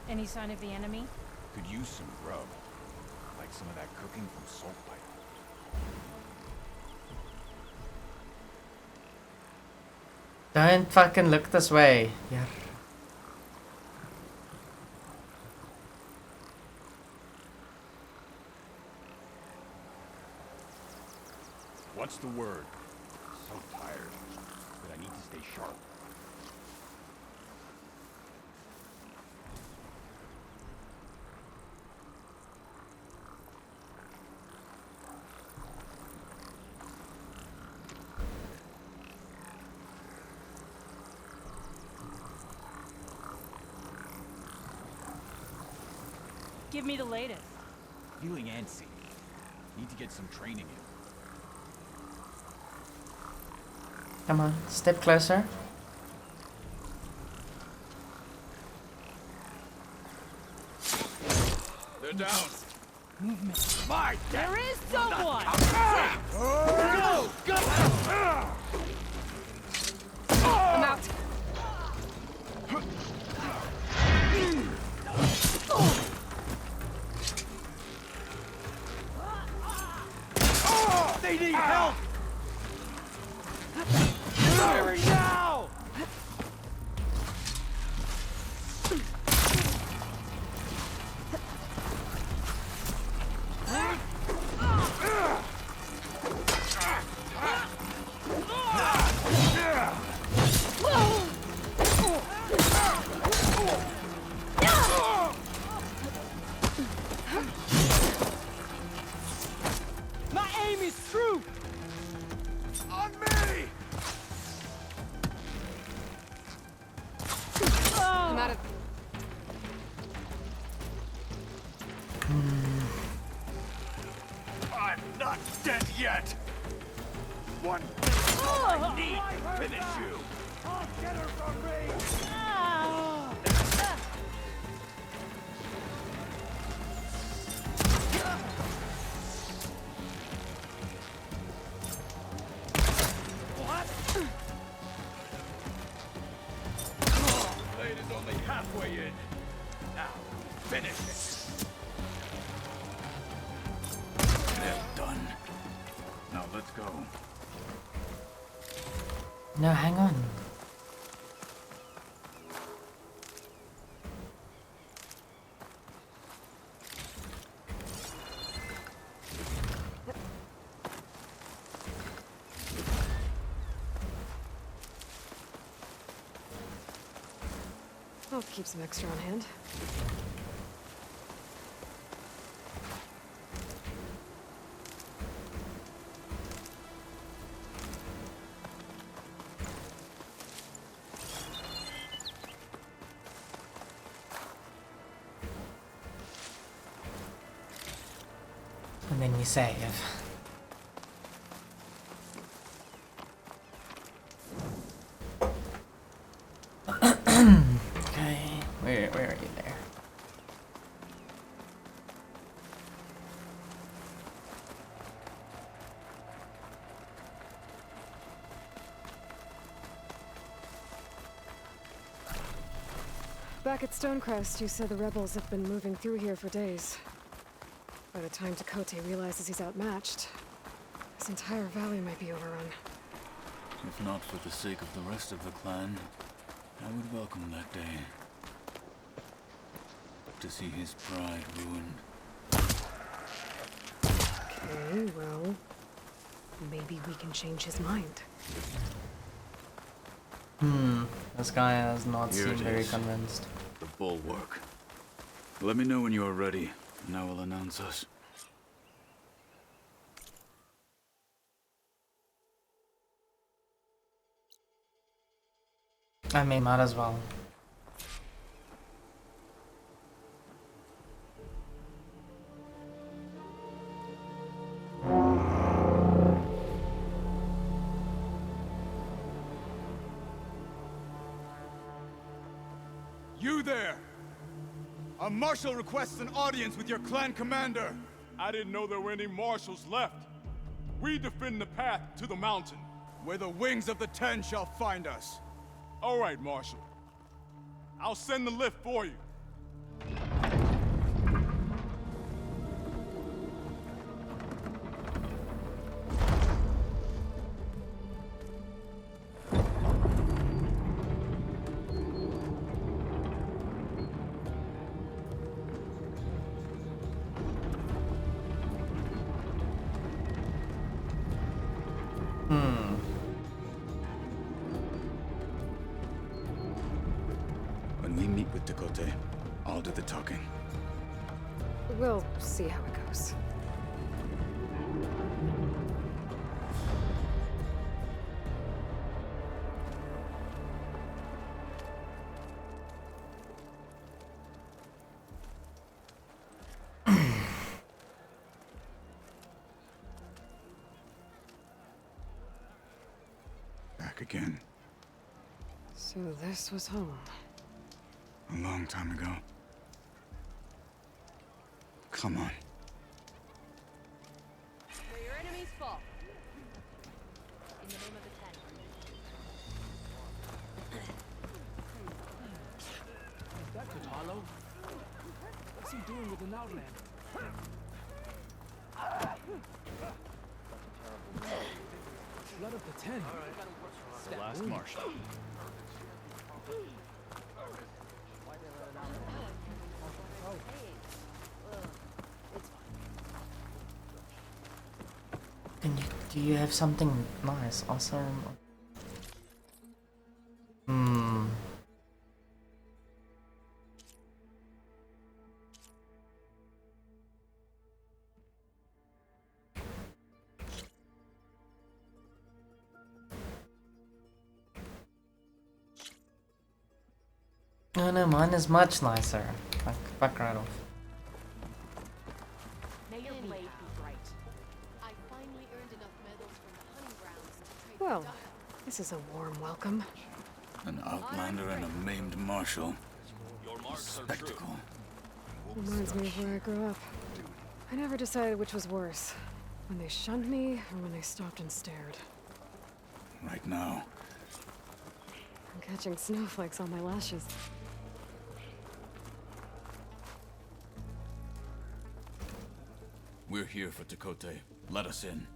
Speaker 14: Any sign of the enemy?
Speaker 17: Could use some grub. Like some of that cooking from Saltbite.
Speaker 1: Don't fucking look this way. Yeah.
Speaker 17: What's the word? So tired, but I need to stay sharp.
Speaker 14: Give me the latest.
Speaker 17: Feeling antsy. Need to get some training in.
Speaker 1: Come on, step closer.
Speaker 17: They're down.
Speaker 14: Movement.
Speaker 17: My
Speaker 14: There is someone!
Speaker 17: Go! Go!
Speaker 2: I'm out.
Speaker 17: They need help! Firing now!
Speaker 14: My aim is true!
Speaker 17: On me!
Speaker 2: I'm out of...
Speaker 17: I'm not dead yet! One thing I need to finish you! I'll get her from me! What? Blade is only halfway in. Now, finish it. They're done. Now let's go.
Speaker 1: No, hang on.
Speaker 2: I'll keep some extra on hand.
Speaker 1: And then we save. Okay, where are you there?
Speaker 2: Back at Stonecrest, you said the rebels have been moving through here for days. By the time Tekote realizes he's outmatched, this entire valley might be overrun.
Speaker 10: If not for the sake of the rest of the clan, I would welcome that day. To see his pride ruined.
Speaker 2: Okay, well, maybe we can change his mind.
Speaker 1: This guy does not
Speaker 10: Here
Speaker 1: seem
Speaker 10: it
Speaker 1: very
Speaker 10: is.
Speaker 1: convinced.
Speaker 10: The bulwark. Let me know when you are ready, and I will announce us.
Speaker 1: I mean, might as well.
Speaker 17: A marshal requests an audience with your clan commander.
Speaker 11: I didn't know there were any marshals left. We defend the path to the mountain.
Speaker 17: Where the wings of the Ten shall find us.
Speaker 11: All right, Marshal. I'll send the lift for you.
Speaker 10: When we meet with Tenakth, I'll do the talking.
Speaker 2: We'll see how it goes.
Speaker 10: Back again.
Speaker 2: So this was home.
Speaker 10: A long time ago. Come on.
Speaker 18: May your enemies fall. In the name of the Ten.
Speaker 3: Is that Kotallo? What's he doing with an outlander? Blood of the Ten.
Speaker 12: The last Marshal.
Speaker 1: Do you have something nice, awesome? Oh no, mine is much nicer. Fuck right off.
Speaker 18: May your blade be bright.
Speaker 13: I finally earned enough medals from the hunting grounds to trade.
Speaker 2: Well, this is a warm welcome.
Speaker 10: An outlander and a maimed marshal. A spectacle.
Speaker 2: Reminds me of where I grew up. I never decided which was worse. When they shunned me, or when they stopped and stared.
Speaker 10: Right now.
Speaker 2: I'm catching snowflakes on my lashes.
Speaker 10: We're here for Tenakth. Let us in.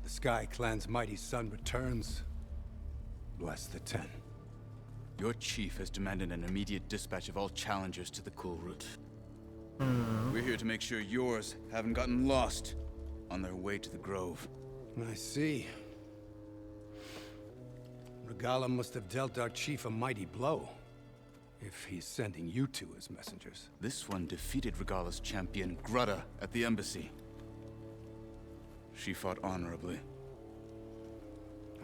Speaker 17: The Sky Clan's mighty son returns. Bless the Ten.
Speaker 10: Your chief has demanded an immediate dispatch of all challengers to the Kulrut. We're here to make sure yours haven't gotten lost on their way to the Grove.
Speaker 17: I see. Regala must have dealt our chief a mighty blow, if he's sending you two as messengers.
Speaker 10: This one defeated Regala's champion, Grutta, at the embassy. She fought honorably.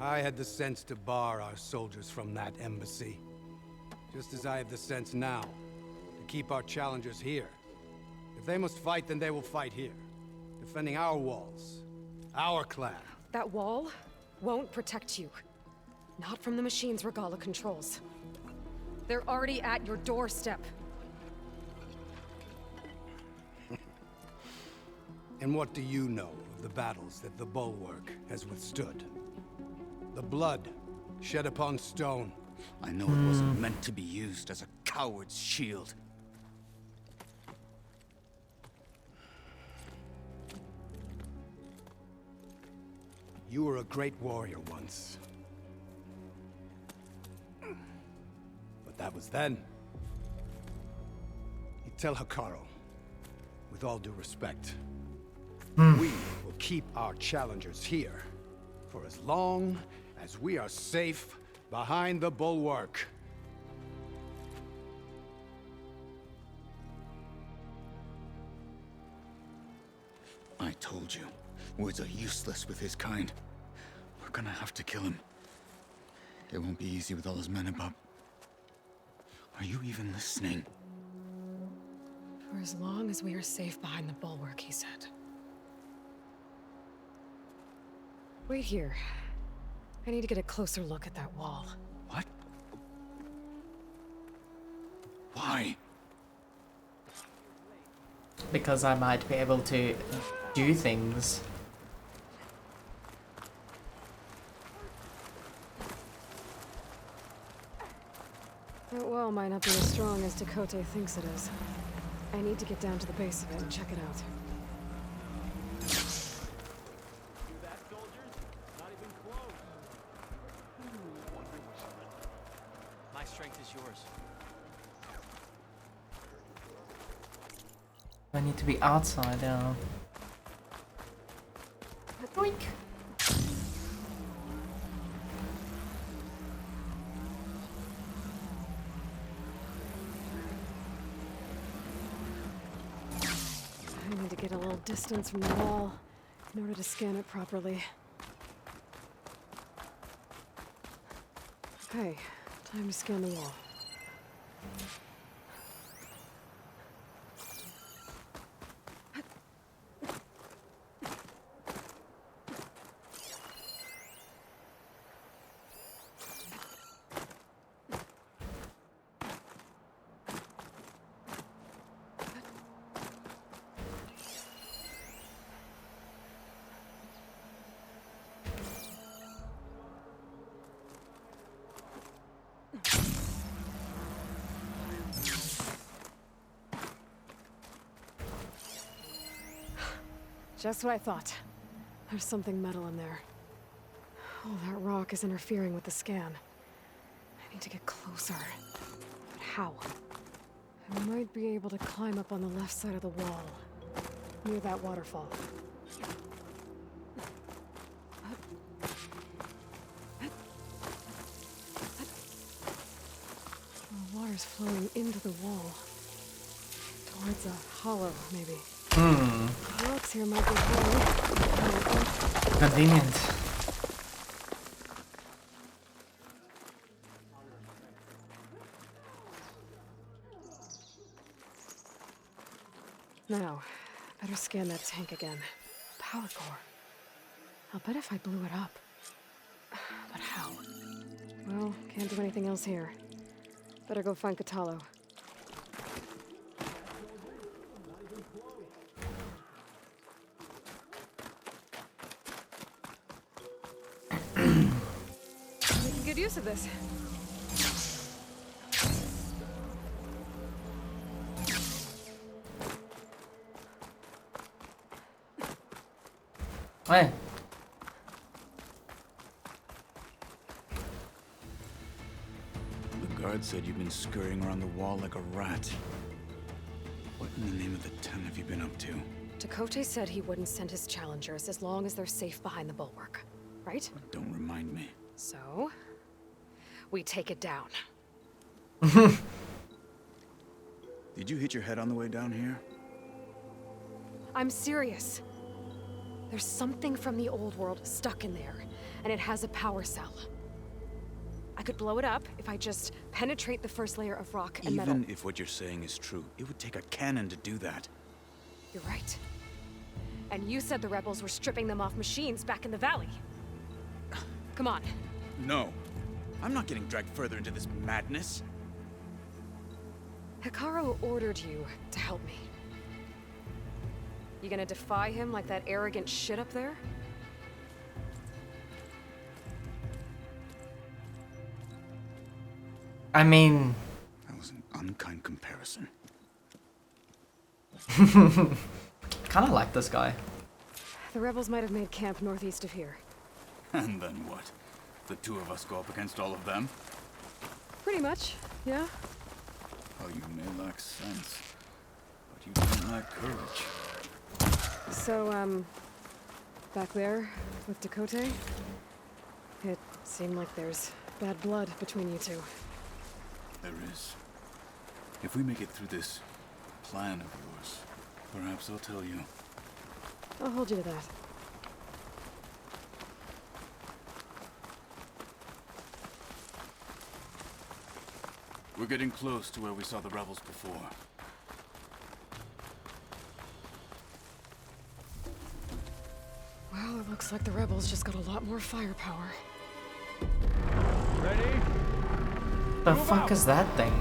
Speaker 17: I had the sense to bar our soldiers from that embassy. Just as I have the sense now, to keep our challengers here. If they must fight, then they will fight here. Defending our walls. Our clan.
Speaker 2: That wall won't protect you. Not from the machines Regala controls. They're already at your doorstep.
Speaker 17: And what do you know of the battles that the Bulwark has withstood? The blood shed upon stone.
Speaker 10: I know it wasn't meant to be used as a coward's shield.
Speaker 17: You were a great warrior once. But that was then. You tell Hekarro, with all due respect, we will keep our challengers here for as long as we are safe behind the Bulwark.
Speaker 10: I told you, Words are useless with his kind. We're gonna have to kill him. It won't be easy with all his men above. Are you even listening?
Speaker 2: For as long as we are safe behind the bulwark, he said. Wait here. I need to get a closer look at that wall.
Speaker 10: What? Why?
Speaker 1: Because I might be able to do things.
Speaker 2: That wall might not be as strong as Tenakth thinks it is. I need to get down to the base of it and check it out.
Speaker 12: My strength is yours.
Speaker 1: I need to be outside now. Boink.
Speaker 2: I need to get a little distance from the wall in order to scan it properly. Okay, time to scan the wall. Just what I thought. There's something metal in there. Oh, that rock is interfering with the scan. I need to get closer. But how? I might be able to climb up on the left side of the wall, near that waterfall. The water's flowing into the wall. Towards a hollow, maybe. The rocks here might be hollow.
Speaker 1: Convenient.
Speaker 2: Now, better scan that tank again. Power core. I'll bet if I blew it up. But how? Well, can't do anything else here. Better go find Kotallo. Making good use of this.
Speaker 1: Hey.
Speaker 10: The guard said you've been scurrying around the wall like a rat. What in the name of the 10 have you been up to?
Speaker 2: Tenakth said he wouldn't send his challengers as long as they're safe behind the bulwark, right?
Speaker 10: Don't remind me.
Speaker 2: So, we take it down.
Speaker 10: Did you hit your head on the way down here?
Speaker 2: I'm serious. There's something from the old world stuck in there, and it has a power cell. I could blow it up if I just penetrate the first layer of rock and metal.
Speaker 10: Even if what you're saying is true, it would take a cannon to do that.
Speaker 2: You're right. And you said the rebels were stripping them off machines back in the valley. Come on.
Speaker 10: No. I'm not getting dragged further into this madness.
Speaker 2: Hekarro ordered you to help me. You gonna defy him like that arrogant shit up there?
Speaker 1: I mean...
Speaker 10: That was an unkind comparison.
Speaker 1: Kinda like this guy.
Speaker 2: The rebels might have made camp northeast of here.
Speaker 10: And then what? The two of us go up against all of them?
Speaker 2: Pretty much, yeah.
Speaker 10: Oh, you may lack sense, but you don't lack courage.
Speaker 2: So, back there, with Tenakth, it seemed like there's bad blood between you two.
Speaker 10: There is. If we make it through this plan of yours, perhaps I'll tell you.
Speaker 2: I'll hold you to that.
Speaker 10: We're getting close to where we saw the rebels before.
Speaker 2: Well, it looks like the rebels just got a lot more firepower.
Speaker 3: Ready?
Speaker 1: The fuck is that thing?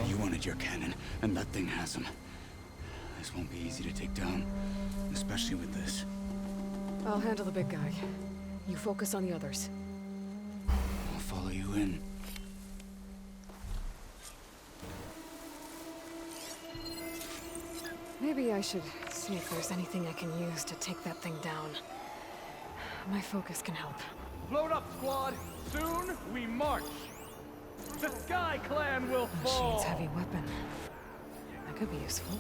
Speaker 10: You wanted your cannon, and that thing has him. This won't be easy to take down, especially with this.
Speaker 2: I'll handle the big guy. You focus on the others.
Speaker 10: I'll follow you in.
Speaker 2: Maybe I should see if there's anything I can use to take that thing down. My focus can help.
Speaker 3: Load up, squad. Soon we march. The Sky Clan will fall.
Speaker 2: Machine's heavy weapon. That could be useful.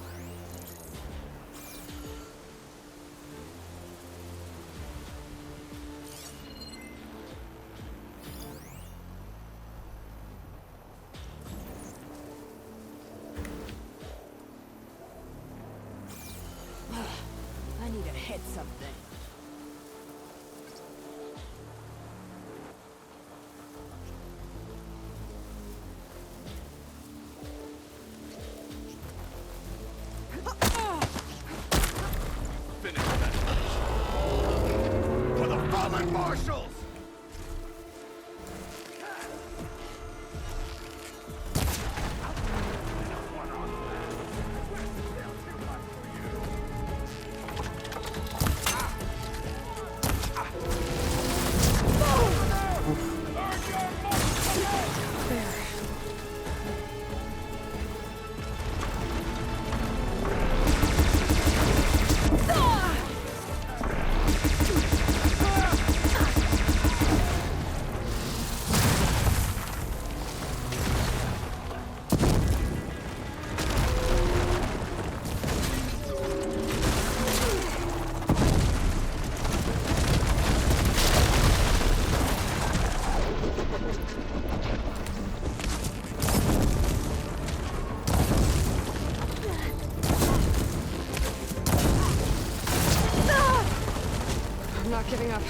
Speaker 15: I need to hit something.
Speaker 10: Finish that. For the fallen Marshals!
Speaker 2: Giving up.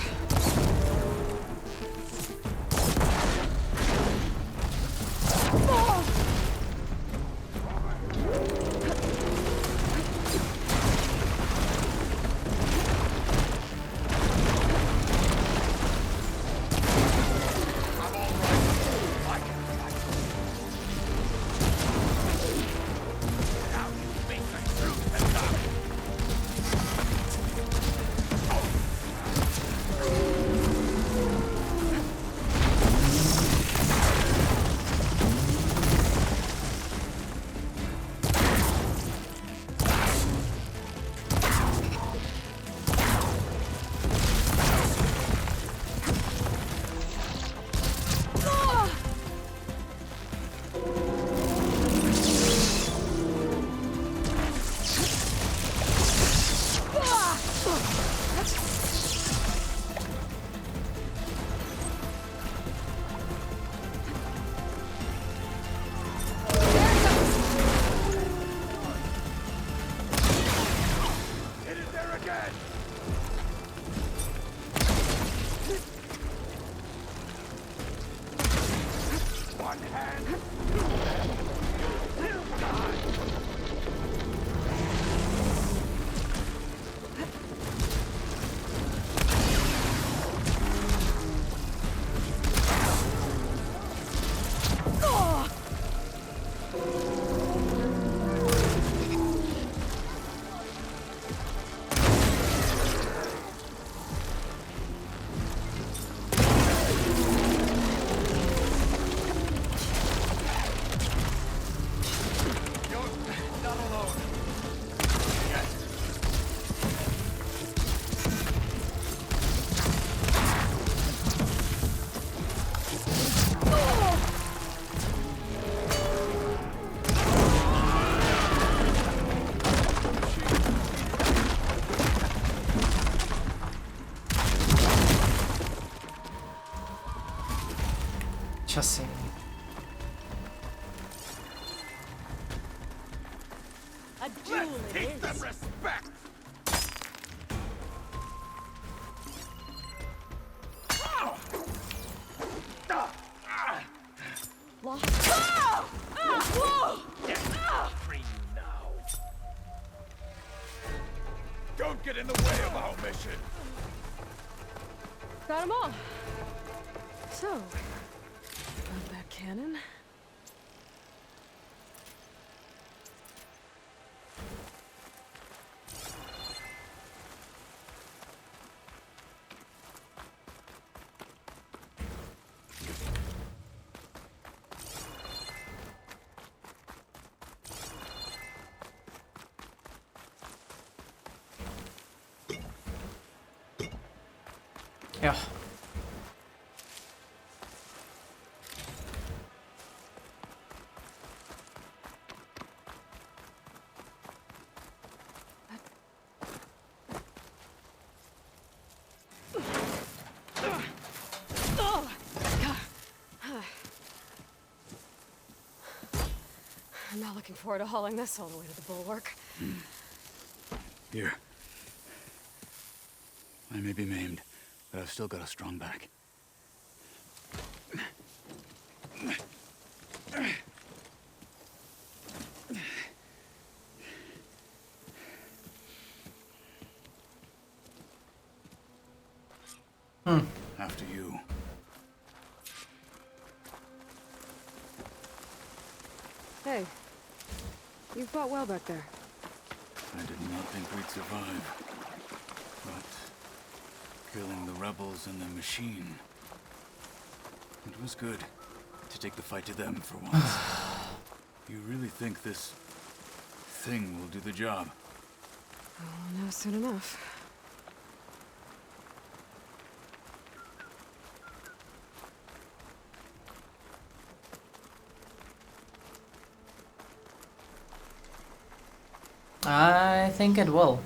Speaker 1: Chassis.
Speaker 15: A duel it is.
Speaker 3: Some respect! Free you now. Don't get in the way of our mission.
Speaker 2: Got them all. So, got that cannon.
Speaker 1: Yeah.
Speaker 2: I'm not looking forward to hauling this all the way to the bulwark.
Speaker 10: Here. I may be maimed, but I've still got a strong back. After you.
Speaker 2: Hey, you fought well back there.
Speaker 10: I did not think we'd survive. But killing the rebels and the machine. It was good to take the fight to them for once. You really think this thing will do the job?
Speaker 2: Oh, no, soon enough.
Speaker 1: I think it will.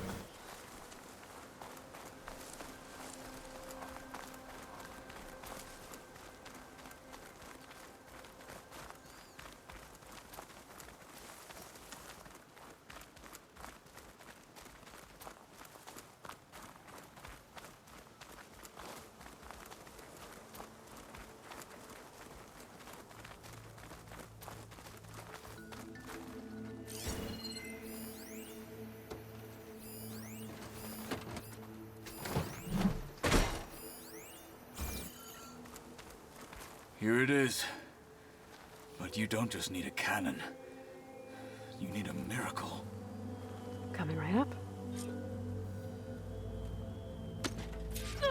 Speaker 10: Here it is. But you don't just need a cannon. You need a miracle.
Speaker 2: Coming right up.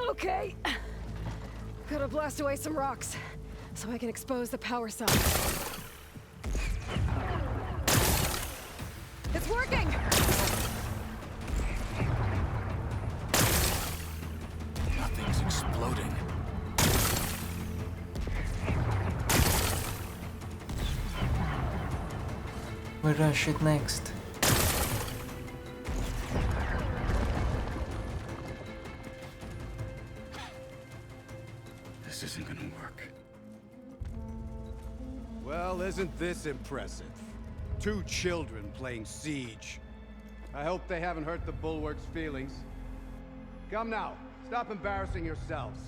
Speaker 2: Okay. Gotta blast away some rocks, so I can expose the power cell. It's working!
Speaker 10: Nothing's exploding.
Speaker 1: Where do I shoot next?
Speaker 10: This isn't gonna work.
Speaker 17: Well, isn't this impressive? 2 children playing siege. I hope they haven't hurt the Bulwark's feelings. Come now, stop embarrassing yourselves.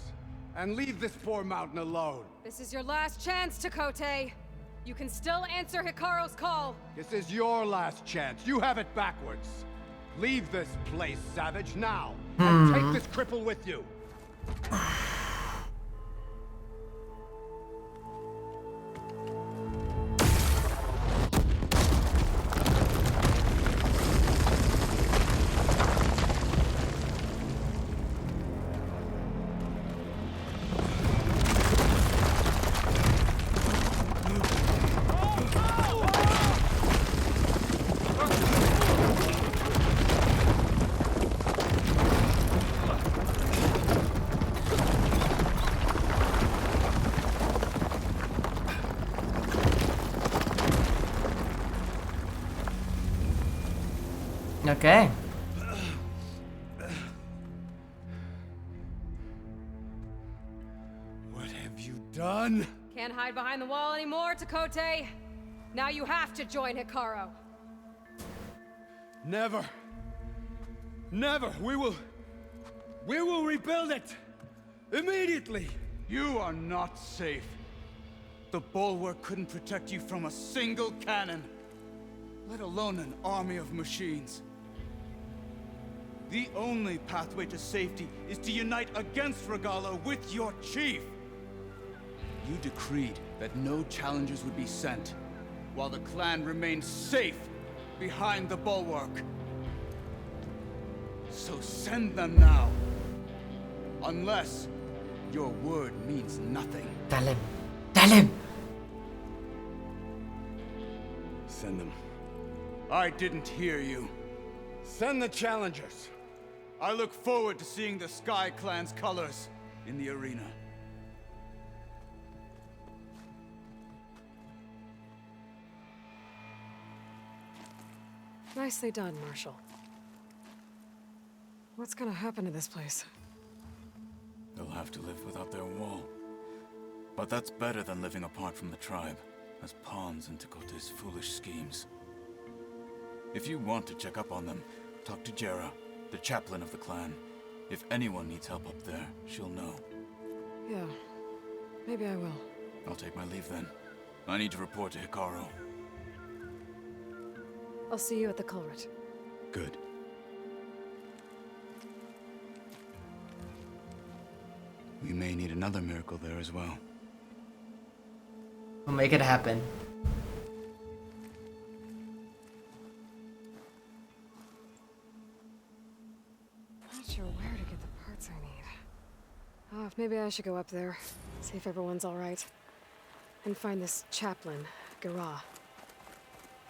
Speaker 17: And leave this poor mountain alone.
Speaker 2: This is your last chance, Tenakth. You can still answer Hekarro's call.
Speaker 17: This is your last chance. You have it backwards. Leave this place, Savage, now. And take this cripple with you.
Speaker 1: Okay.
Speaker 17: What have you done?
Speaker 2: Can't hide behind the wall anymore, Tekote. Now you have to join Hekarro.
Speaker 17: Never. Never. We will rebuild it. Immediately.
Speaker 10: You are not safe. The bulwark couldn't protect you from a single cannon, let alone an army of machines. The only pathway to safety is to unite against Regalo with your chief. You decreed that no challengers would be sent, while the clan remained safe behind the bulwark. So send them now. Unless your word means nothing.
Speaker 1: Tell him. Tell him!
Speaker 17: Send them.
Speaker 10: I didn't hear you.
Speaker 17: Send the challengers.
Speaker 10: I look forward to seeing the Sky Clan's colors in the arena.
Speaker 2: Nicely done, Marshal. What's gonna happen to this place?
Speaker 10: They'll have to live without their wall. But that's better than living apart from the tribe, as pawns in Tekote's foolish schemes. If you want to check up on them, talk to Jera, the chaplain of the clan. If anyone needs help up there, she'll know.
Speaker 2: Yeah, maybe I will.
Speaker 10: I'll take my leave then. I need to report to Hekarro.
Speaker 2: I'll see you at the Kulrut.
Speaker 10: Good. We may need another miracle there as well.
Speaker 1: We'll make it happen.
Speaker 2: Not sure where to get the parts I need. Oh, maybe I should go up there, see if everyone's all right, and find this chaplain, Gaia.